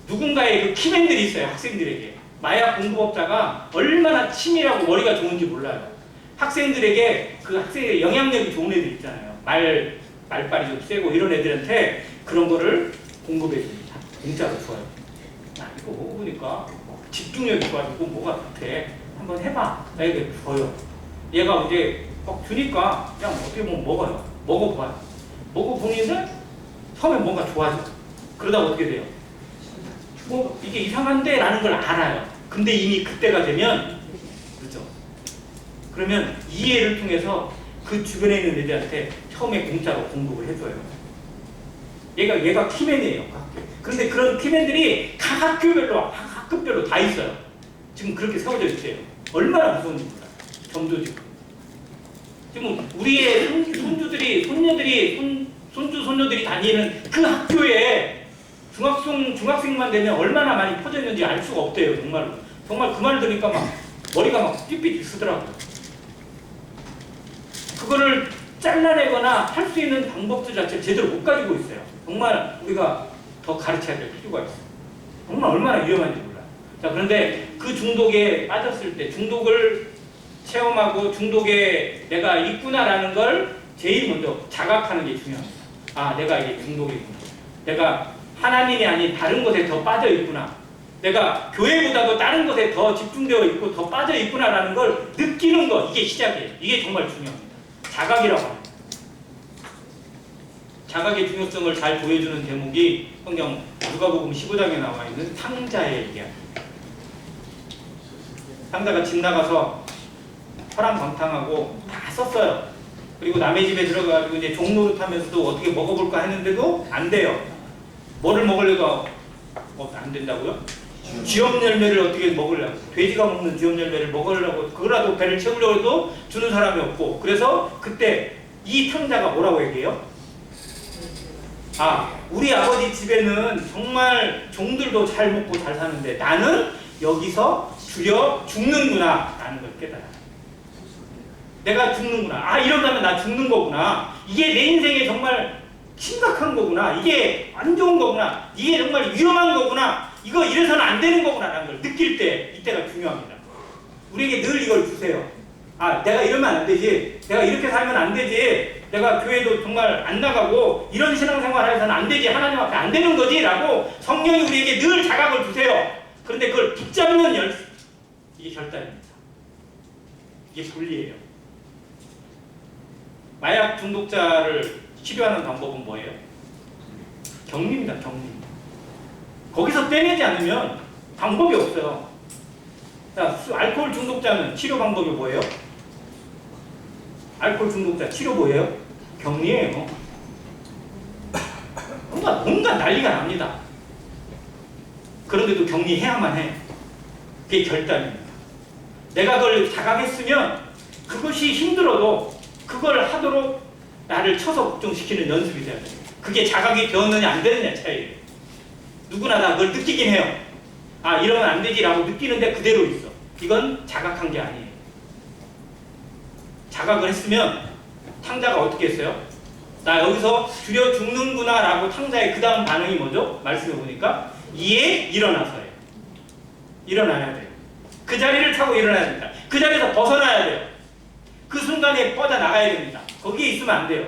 누군가의 그 키맨들이 있어요. 학생들에게. 마약 공급업자가 얼마나 치밀하고 머리가 좋은지 몰라요. 학생들에게, 그 학생의 영향력이 좋은 애들 있잖아요. 말빨이 좀 세고 이런 애들한테 그런 거를 공급해 줍니다. 공짜로 줘요. 야, 이거 먹어보니까 집중력이 좋아지고 뭐가 좋대. 한번 해봐. 나에게 줘요. 얘가 이제 막 주니까 그냥 어떻게 보면 먹어요. 먹어봐요. 먹어보는데 처음에 뭔가 좋아져. 그러다 어떻게 돼요? 뭐 이게 이상한데 라는 걸 알아요. 근데 이미 그때가 되면 그렇죠. 그러면 이해를 통해서 그 주변에 있는 애들한테 처음에 공짜로 공급을 해줘요. 얘가 키맨이에요. 학교. 그런데 그런 키맨들이 각 학교별로, 각 학급별로 다 있어요. 지금 그렇게 세워져 있어요. 얼마나 무서운지 몰라요. 점도지고. 지금 우리의 손주들이, 손주, 손녀들이 다니는 그 학교에 중학생만 되면 얼마나 많이 퍼져 있는지 알 수가 없대요. 정말로. 정말 그 말을 들으니까 막 머리가 막 삐삐 쓰더라고요. 그거를 잘라내거나 할 수 있는 방법들 자체를 제대로 못 가지고 있어요. 정말 우리가 더 가르쳐야 될 필요가 있어요. 정말 얼마나 위험한지 몰라요. 자, 그런데 그 중독에 빠졌을 때 중독을 체험하고 중독에 내가 있구나라는 걸 제일 먼저 자각하는 게 중요합니다. 아, 내가 이게 중독이구나. 내가 하나님이 아닌 다른 것에 더 빠져 있구나. 내가 교회보다도 다른 것에 더 집중되어 있고 더 빠져 있구나라는 걸 느끼는 것, 이게 시작이에요. 이게 정말 중요합니다. 자각이라고 합니다. 자각의 중요성을 잘 보여주는 대목이 성경 누가복음 15장에 나와 있는 탕자의 얘기입니다. 탕자가 집 나가서 허랑방탕하고 다 썼어요. 그리고 남의 집에 들어가가지고 이제 종노릇하면서도 어떻게 먹어볼까 했는데도 안 돼요. 뭐를 먹으려고 안 된다고요? 쥐엄 열매를 어떻게 먹으려고? 돼지가 먹는 쥐엄 열매를 먹으려고 그거라도 배를 채우려고 해도 주는 사람이 없고, 그래서 그때 이 탕자가 뭐라고 얘기해요? 아, 우리 아버지 집에는 정말 종들도 잘 먹고 잘 사는데 나는 여기서 주려 죽는구나 라는 걸 깨달아요. 내가 죽는구나. 아, 이러다면 나 죽는 거구나. 이게 내 인생에 정말 심각한 거구나. 이게 안 좋은 거구나. 이게 정말 위험한 거구나. 이거 이래서는 안 되는 거구나 라는 걸 느낄 때 이때가 중요합니다. 우리에게 늘 이걸 주세요. 아, 내가 이러면 안 되지. 내가 이렇게 살면 안 되지. 내가 교회도 정말 안 나가고 이런 신앙생활 해서는 안 되지. 하나님 앞에 안 되는 거지 라고 성령이 우리에게 늘 자각을 주세요. 그런데 그걸 붙잡는 이게 결단입니다. 이게 분리예요. 마약 중독자를 치료하는 방법은 뭐예요? 격리입니다. 격리. 거기서 떼내지 않으면 방법이 없어요. 자, 알코올 중독자는 치료 방법이 뭐예요? 알코올 중독자 치료 뭐예요? 격리예요. 뭔가 난리가 납니다. 그런데도 격리해야만 해. 그게 결단입니다. 내가 그걸 자각했으면 그것이 힘들어도 그걸 하도록 나를 쳐서 걱정시키는 연습이 돼야 돼요. 그게 자각이 되었느냐 안 되느냐 차이예요. 누구나 다 그걸 느끼긴 해요. 아, 이러면 안 되지라고 느끼는데 그대로 있어. 이건 자각한 게 아니에요. 자각을 했으면 탕자가 어떻게 했어요? 나 여기서 주려 죽는구나 라고 탕자의 그 다음 반응이 뭐죠? 말씀해 보니까 이에 일어나서요. 일어나야 돼요. 그 자리를 타고 일어나야 됩니다. 그 자리에서 벗어나야 돼요. 그 순간에 뻗어나가야 됩니다. 거기에 있으면 안 돼요.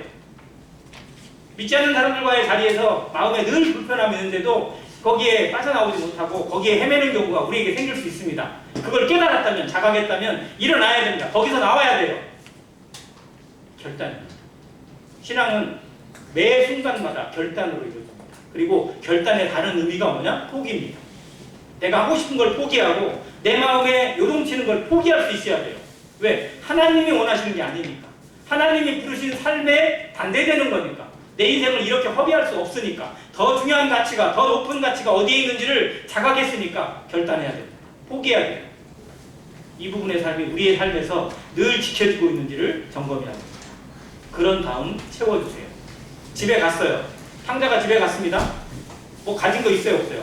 믿지 않는 사람들과의 자리에서 마음에 늘 불편함이 있는데도 거기에 빠져나오지 못하고 거기에 헤매는 경우가 우리에게 생길 수 있습니다. 그걸 깨달았다면, 자각했다면 일어나야 됩니다. 거기서 나와야 돼요. 결단입니다. 신앙은 매 순간마다 결단으로 이루어집니다. 그리고 결단의 다른 의미가 뭐냐? 포기입니다. 내가 하고 싶은 걸 포기하고 내 마음에 요동치는 걸 포기할 수 있어야 돼요. 왜? 하나님이 원하시는 게 아니니까. 하나님이 부르신 삶에 반대되는 거니까. 내 인생을 이렇게 허비할 수 없으니까. 더 중요한 가치가, 더 높은 가치가 어디에 있는지를 자각했으니까 결단해야 됩니다. 포기해야 돼요. 이 부분의 삶이 우리의 삶에서 늘 지켜지고 있는지를 점검해야 됩니다. 그런 다음 채워주세요. 집에 갔어요. 탕자가 집에 갔습니다. 뭐 가진 거 있어요, 없어요?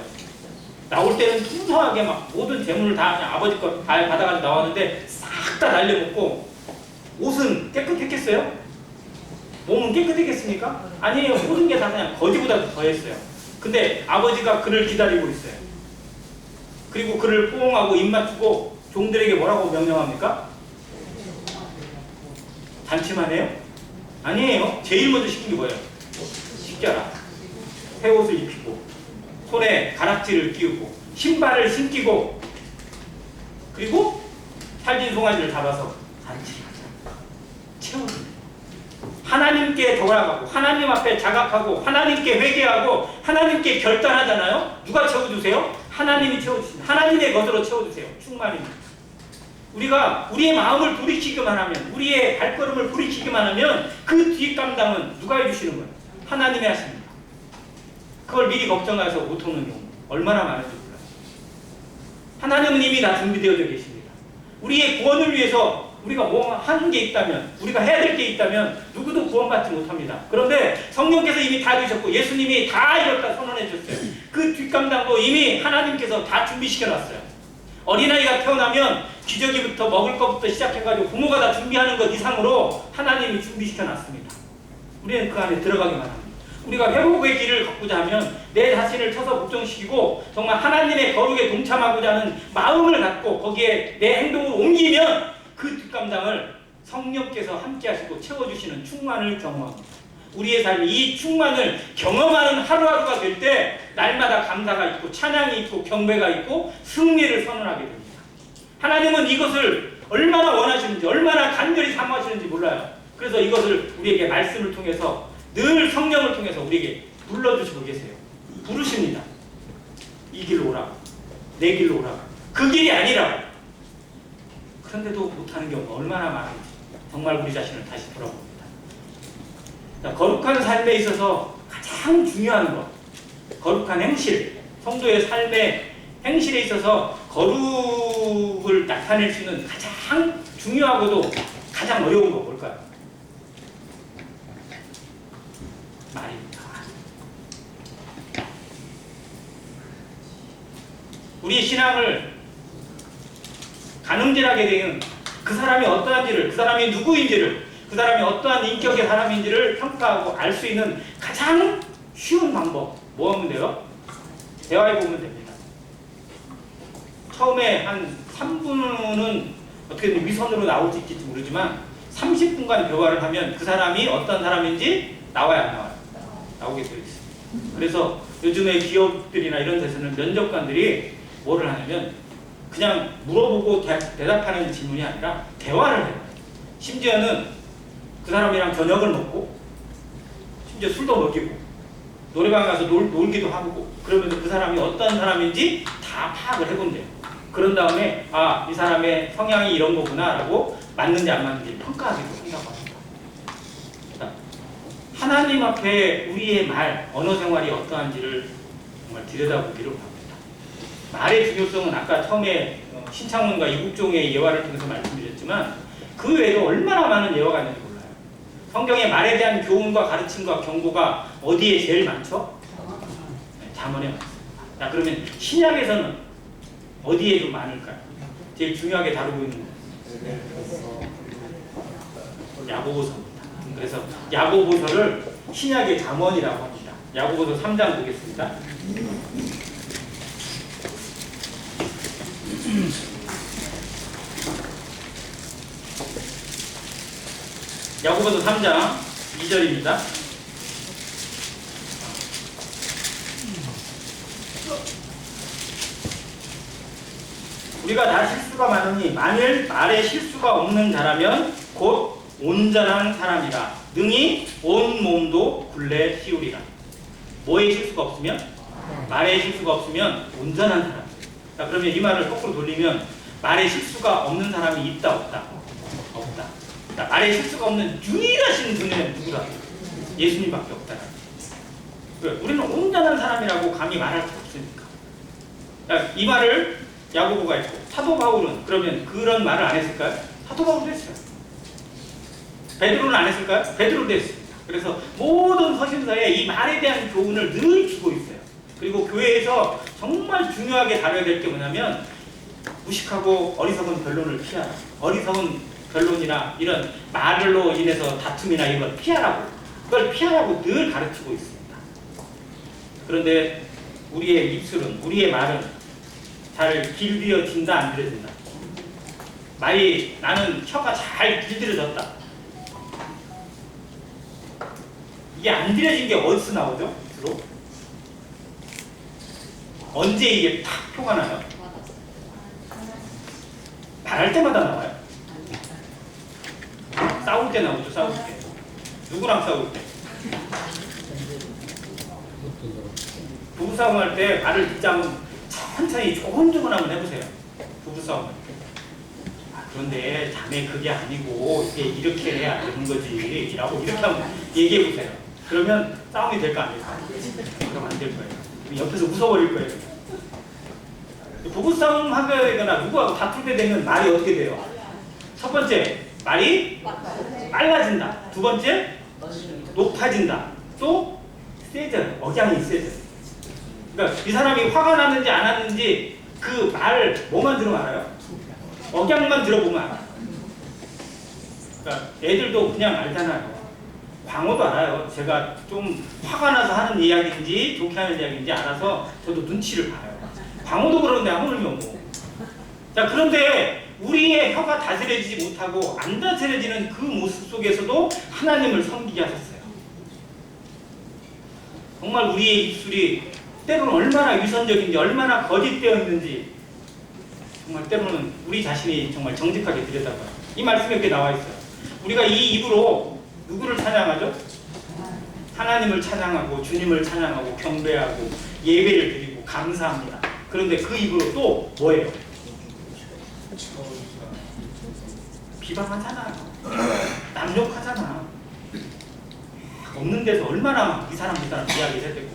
나올 때는 풍성하게 막 모든 재물을 다 그냥 아버지 거 다 받아가지고 나왔는데 싹 다 날려먹고, 옷은 깨끗했겠어요? 몸은 깨끗했겠습니까? 아니에요. 모든 게 다 그냥 거지보다 더했어요. 근데 아버지가 그를 기다리고 있어요. 그리고 그를 포옹하고 입 맞추고 종들에게 뭐라고 명령합니까? 잔치만 해요? 아니에요. 제일 먼저 시킨 게 뭐예요? 씻겨라. 새 옷을 입히고 손에 가락지를 끼우고 신발을 신기고, 그리고 살진 송아지를 잡아서 잔치를 하자. 채워줍니다. 하나님께 돌아가고 하나님 앞에 자각하고 하나님께 회개하고 하나님께 결단하잖아요. 누가 채워주세요? 하나님이 채워주십니다. 하나님의 것으로 채워주세요. 충만입니다. 우리가 우리의 마음을 돌이키기만 하면, 우리의 발걸음을 돌이키기만 하면 그 뒷감당은 누가 해주시는 거예요? 하나님이 하십니다. 그걸 미리 걱정해서 못하는 경우 얼마나 많은지 몰라요. 하나님은 이미 다 준비되어져 계십니다. 우리의 구원을 위해서 우리가 뭐 하는 게 있다면, 우리가 해야 될 게 있다면 누구도 구원받지 못합니다. 그런데 성령께서 이미 다 해주셨고 예수님이 다 이뤘다 선언해 주셨어요. 그 뒷감당도 이미 하나님께서 다 준비시켜 놨어요. 어린아이가 태어나면 기저귀부터 먹을 것부터 시작해가지고 부모가 다 준비하는 것 이상으로 하나님이 준비시켜 놨습니다. 우리는 그 안에 들어가기만 합니다. 우리가 회복의 길을 걷고자 하면 내 자신을 쳐서 걱정시키고 정말 하나님의 거룩에 동참하고자 하는 마음을 갖고 거기에 내 행동을 옮기면 그 뒷감당을 성령께서 함께 하시고 채워주시는 충만을 경험합니다. 우리의 삶이 이 충만을 경험하는 하루하루가 될 때 날마다 감사가 있고 찬양이 있고 경배가 있고 승리를 선언하게 됩니다. 하나님은 이것을 얼마나 원하시는지 얼마나 간절히 사모하시는지 몰라요. 그래서 이것을 우리에게 말씀을 통해서 늘 성령을 통해서 우리에게 불러주시고 계세요. 부르십니다. 이 길로 오라고, 내 길로 오라고, 그 길이 아니라고. 그런데도 못하는 경우가 얼마나 많은지 정말 우리 자신을 다시 돌아봅니다. 거룩한 삶에 있어서 가장 중요한 것, 거룩한 행실, 성도의 삶의 행실에 있어서 거룩을 나타낼 수 있는 가장 중요하고도 가장 어려운 거 뭘까요? 말입니다. 우리의 신앙을 가늠질하게 되는 그 사람이 어떠한지를, 그 사람이 누구인지를, 그 사람이 어떠한 인격의 사람인지를 평가하고 알 수 있는 가장 쉬운 방법 뭐 하면 돼요? 대화해보면 됩니다. 처음에 한 3분은 어떻게든 위선으로 나올지 있을지 모르지만 30분간 대화를 하면 그 사람이 어떤 사람인지 나와요, 안 나와요? 나오게 되어 있어요. 그래서 요즘에 기업들이나 이런 데서는 면접관들이 뭐를 하냐면 그냥 물어보고 대답하는 질문이 아니라 대화를 해요. 심지어는 그 사람이랑 저녁을 먹고 심지어 술도 먹이고 노래방 가서 놀기도 하고 그러면서 그 사람이 어떤 사람인지 다 파악을 해본대요. 그런 다음에 아, 이 사람의 성향이 이런 거구나 라고 맞는지 안 맞는지 평가하기도 한다고 합니다. 하나님 앞에 우리의 말, 언어 생활이 어떠한지를 정말 들여다보기를 바랍니다. 말의 중요성은 아까 처음에 신창훈과 이국종의 예화를 통해서 말씀드렸지만 그 외에도 얼마나 많은 예화가 있는지 몰라요. 성경의 말에 대한 교훈과 가르침과 경고가 어디에 제일 많죠? 잠언에 많습니다. 자, 그러면 신약에서는 어디에 좀 많을까요? 제일 중요하게 다루고 있는 야고보서입니다. 그래서 야고보서를 신약의 잠언이라고 합니다. 야고보서 3장 보겠습니다. 야고보서 3장 2절입니다. 우리가 다 실수가 많으니 만일 말에 실수가 없는 자라면 곧 온전한 사람이라 능히 온 몸도 굴레 씌우리라. 뭐에 실수가 없으면? 말에 실수가 없으면 온전한 사람. 자, 그러면 이 말을 거꾸로 돌리면 말에 실수가 없는 사람이 있다 없다? 없다. 자, 말에 실수가 없는 유일하신 분은 누구다? 예수님밖에 없다. 우리는 온전한 사람이라고 감히 말할 수 없으니까. 자, 이 말을 야고보가 했고 사도 바울은 그러면 그런 말을 안 했을까요? 사도 바울도 했어요. 베드로는 안 했을까요? 베드로도 했습니다. 그래서 모든 서신서에 이 말에 대한 교훈을 늘 주고 있어요. 그리고 교회에서 정말 중요하게 다뤄야 될 게 뭐냐면 무식하고 어리석은 변론을 피하라. 어리석은 변론이나 이런 말로 인해서 다툼이나 이걸 피하라고, 그걸 피하라고 늘 가르치고 있습니다. 그런데 우리의 입술은, 우리의 말은 잘 길들여진다 안 들여진다? 말이 나는 혀가 잘 길들여졌다. 이게 안 들여진 게 어디서 나오죠? 주로? 언제 이게 탁 표가 나요? 말할 때마다 나와요. 싸울 때 나오죠, 싸울 때. 누구랑 싸울 때? 부부싸움 할 때 말을 듣자면 천천히 조금조금 한번 해보세요. 부부싸움 할 때. 그런데 자네 그게 아니고 이게 이렇게 해야 되는 거지 라고 이렇게 한번 얘기해보세요. 그러면 싸움이 될까 안 될까? 그럼 안 될 거예요. 옆에서 웃어버릴 거예요. 부부싸움 하거나 누구하고 다툴 때 되면 말이 어떻게 돼요? 첫 번째, 말이 빨라진다. 두 번째, 높아진다. 또 세져요. 억양이 세져요. 그러니까 이 사람이 화가 났는지 안 났는지 그 말 뭐만 들으면 알아요? 억양만 들어보면 알아요. 그러니까 애들도 그냥 알잖아요. 광어도 알아요. 제가 좀 화가 나서 하는 이야기인지 좋게 하는 이야기인지 알아서 저도 눈치를 봐요. 광어도 그러는데 아무 의미 없고. 자, 그런데 우리의 혀가 다스려지지 못하고 안 다스려지는 그 모습 속에서도 하나님을 섬기게 하셨어요. 정말 우리의 입술이 때로는 얼마나 위선적인지 얼마나 거짓되어 있는지 정말 때로는 우리 자신이 정말 정직하게 들여다봐요. 이 말씀에 이렇게 나와 있어요. 우리가 이 입으로 누구를 찬양하죠? 하나님을 찬양하고 주님을 찬양하고 경배하고 예배를 드리고 감사합니다. 그런데 그 입으로 또 뭐예요? 비방하잖아. 남욕하잖아. 없는 데서 얼마나 이 사람 이야기를 해야 되고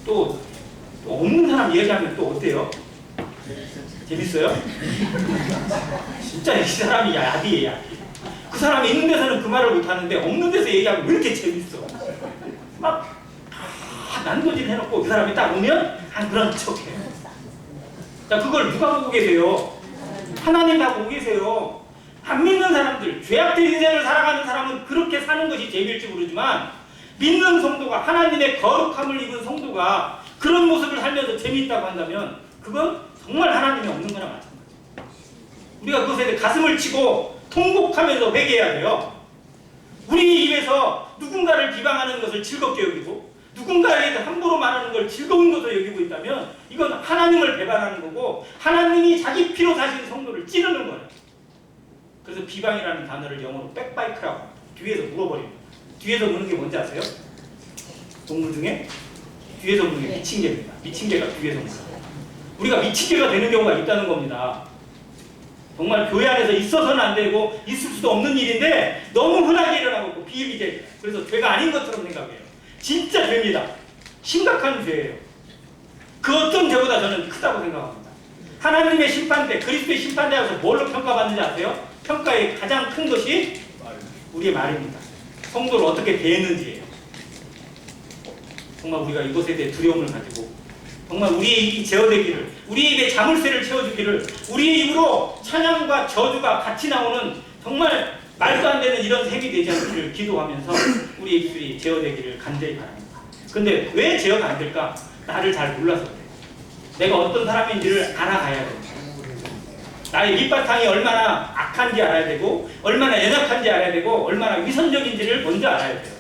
또 없는 사람 얘기하면 또 어때요? 재밌어요? 진짜 이 사람이 야비해. 그 사람이 있는 데서는 그 말을 못하는데 없는 데서 얘기하면 왜 이렇게 재밌어? 막 난도질 해놓고 그 사람이 딱 오면 안 그런 척해. 자, 그걸 누가 보고 계세요? 하나님 다 보고 계세요. 안 믿는 사람들, 죄악된 인생을 살아가는 사람은 그렇게 사는 것이 재미일지 모르지만 믿는 성도가 하나님의 거룩함을 입은 성도가 그런 모습을 살면서 재미있다고 한다면 그건 정말 하나님이 없는 거나 마찬가지예요. 우리가 그것에 대해 가슴을 치고 통곡하면서 회개해야 돼요. 우리 입에서 누군가를 비방하는 것을 즐겁게 여기고 누군가에 대해서 함부로 말하는 걸 즐거운 것으로 여기고 있다면 이건 하나님을 배반하는 거고 하나님이 자기 피로 사신 성도를 찌르는 거예요. 그래서 비방이라는 단어를 영어로 백바이크라고 뒤에서 물어버립니다. 뒤에서 무는 게 뭔지 아세요? 동물 중에 뒤에서 무는 게 미친 개입니다. 미친 개가 뒤에서 물어요. 우리가 미친 개가 되는 경우가 있다는 겁니다. 정말 교회 안에서 있어서는 안 되고 있을 수도 없는 일인데 너무 흔하게 일어나고 있고 비일비재해요. 그래서 죄가 아닌 것처럼 생각해요. 진짜 죄입니다. 심각한 죄예요. 그 어떤 죄보다 저는 크다고 생각합니다. 하나님의 심판대, 그리스도의 심판대 앞에서 뭘로 평가받는지 아세요? 평가의 가장 큰 것이 우리의 말입니다. 성도를 어떻게 대했는지예요. 정말 우리가 이것에 대해 두려움을 가지고 정말 우리의 입이 제어되기를, 우리의 입에 자물쇠를 채워주기를, 우리의 입으로 찬양과 저주가 같이 나오는 정말 말도 안 되는 이런 셈이 되지 않기를 기도하면서 우리의 입술이 제어되기를 간절히 바랍니다. 근데 왜 제어가 안 될까? 나를 잘 몰라서 그래요. 내가 어떤 사람인지를 알아가야 됩니다. 나의 밑바탕이 얼마나 악한지 알아야 되고 얼마나 연약한지 알아야 되고 얼마나 위선적인지를 먼저 알아야 돼요.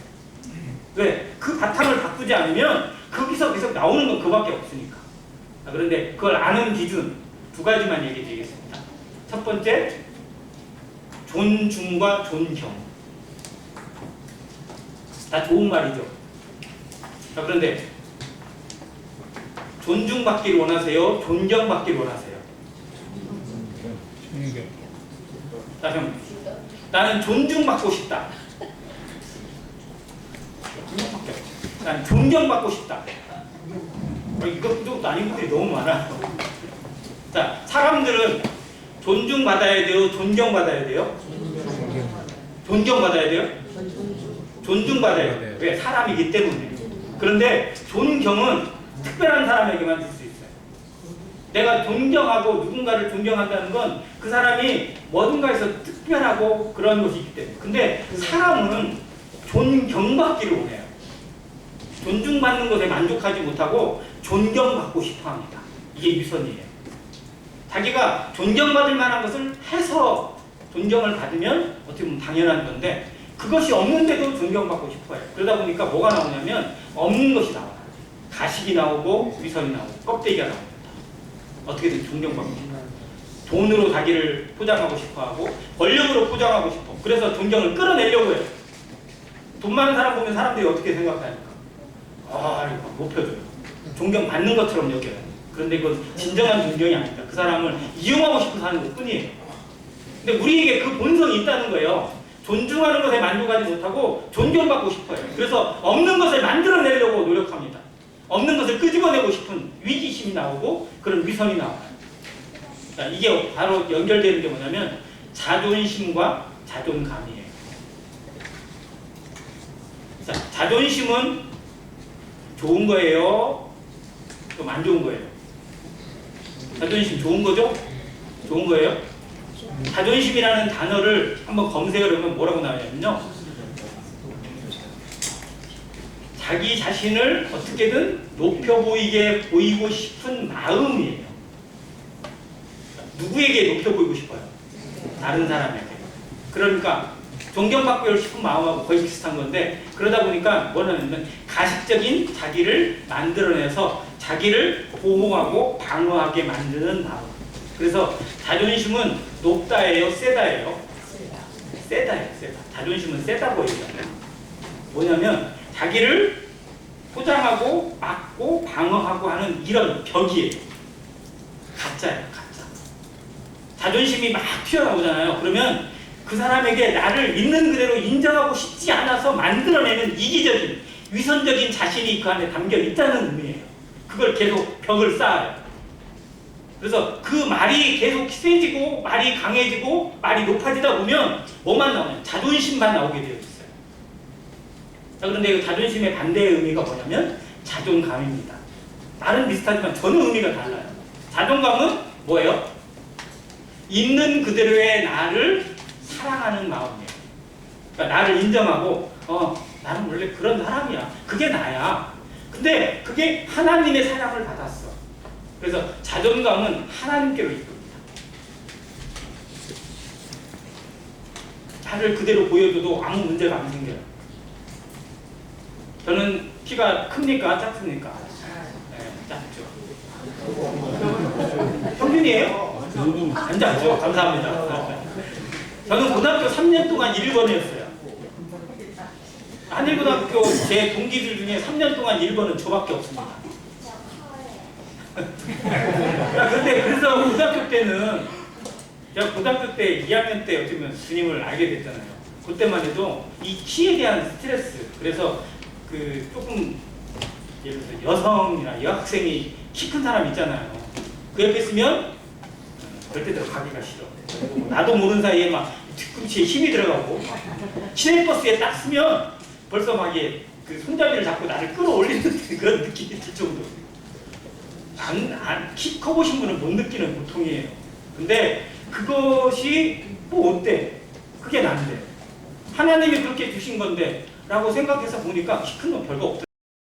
왜? 그 바탕을 바꾸지 않으면 거기서 계속 나오는 건 그밖에 없으니까. 그런데 그걸 아는 기준 두 가지만 얘기해 드리겠습니다. 첫 번째, 존중과 존경. 다 좋은 말이죠. 자, 그런데 존중받기를 원하세요? 존경받기를 원하세요? 자, 그럼 나는 존중받고 싶다. 난 존경받고 싶다. 이것도 아닌 분들이 너무 많아요. 자, 사람들은 존중받아야 돼요? 존경받아야 돼요? 존경받아야 돼요? 존중받아야 돼요. 왜? 사람이기 때문에. 그런데 존경은 특별한 사람에게만 줄 수 있어요. 내가 존경하고 누군가를 존경한다는 건 그 사람이 뭐든가에서 특별하고 그런 것이 있기 때문에. 근데 사람은 존경받기를 원해요. 존중받는 것에 만족하지 못하고 존경받고 싶어 합니다. 이게 위선이에요. 자기가 존경받을 만한 것을 해서 존경을 받으면 어떻게 보면 당연한 건데 그것이 없는데도 존경받고 싶어요. 그러다 보니까 뭐가 나오냐면 없는 것이 나와요. 가식이 나오고 위선이 나오고 껍데기가 나옵니다. 어떻게든 존경받고 싶어요. 돈으로 자기를 포장하고 싶어하고 권력으로 포장하고 싶어. 그래서 존경을 끌어내려고 해요. 돈 많은 사람 보면 사람들이 어떻게 생각하니까 이거 높여줘요. 존경받는 것처럼 여겨요. 그런데 그건 진정한 존경이 아닙니다. 그 사람을 이용하고 싶어서 하는 것 뿐이에요. 근데 우리에게 그 본성이 있다는 거예요. 존중하는 것에 만족하지 못하고 존경받고 싶어요. 그래서 없는 것을 만들어내려고 노력합니다. 없는 것을 끄집어내고 싶은 위기심이 나오고 그런 위선이 나와요. 자, 이게 바로 연결되는 게 뭐냐면 자존심과 자존감이에요. 자, 자존심은 좋은 거예요? 좀 안 좋은 거예요? 자존심 좋은 거죠? 좋은 거예요? 자존심이라는 단어를 한번 검색을 하면 뭐라고 나오냐면요. 자기 자신을 어떻게든 높여 보이고 싶은 마음이에요. 누구에게 높여 보이고 싶어요? 다른 사람에게. 그러니까 존경받고 싶은 마음하고 거의 비슷한 건데, 그러다 보니까 뭐냐면 가식적인 자기를 만들어내서 자기를 보호하고 방어하게 만드는 마음. 그래서 자존심은 높다예요, 세다예요? 세다예요, 세다. 자존심은 세다고 얘기해요. 뭐냐면 자기를 포장하고 막고 방어하고 하는 이런 벽이에요. 가짜예요, 가짜. 자존심이 막 튀어나오잖아요. 그러면 그 사람에게 나를 있는 그대로 인정하고 싶지 않아서 만들어내는 이기적인 위선적인 자신이 그 안에 담겨 있다는 의미예요. 그걸 계속 벽을 쌓아요. 그래서 그 말이 계속 세지고 말이 강해지고 말이 높아지다 보면 뭐만 나오냐? 자존심만 나오게 되어 있어요. 자, 그런데 이 자존심의 반대의 의미가 뭐냐면 자존감입니다. 말은 비슷하지만 저는 의미가 달라요. 자존감은 뭐예요? 있는 그대로의 나를 사랑하는 마음이에요. 그러니까 나를 인정하고 나는 원래 그런 사람이야. 그게 나야. 근데 그게 하나님의 사랑을 받았어. 그래서 자존감은 하나님께로 이끕니다. 나를 그대로 보여줘도 아무 문제가 안 생겨요. 저는 키가 큽니까? 작습니까? 네, 작죠. 평균이에요? 안 작죠? 감사합니다. 저는 고등학교 3년 동안 1번이었어요. 한일고등학교 제 동기들 중에 3년 동안 1번은 저밖에 없습니다. 그래서 고등학교 때는 제가 고등학교 때 2학년 때 어쩌면 주님을 알게 됐잖아요. 그때만 해도 이 키에 대한 스트레스, 그래서 그 조금 예를 들어서 여성이나 여학생이 키 큰 사람 있잖아요. 그 옆에 있으면 절대 들어가기가 싫어. 나도 모르는 사이에 막 뒤꿈치에 힘이 들어가고, 시내버스에 딱 쓰면 벌써 막 그 손잡이를 잡고 나를 끌어올리는 그런 느낌이 들 정도. 키 커보신 분은 못 느끼는 고통이에요. 근데 그것이 뭐 어때? 그게 난데. 하나님이 그렇게 주신 건데 라고 생각해서 보니까 키 큰 건 별거 없더라고요.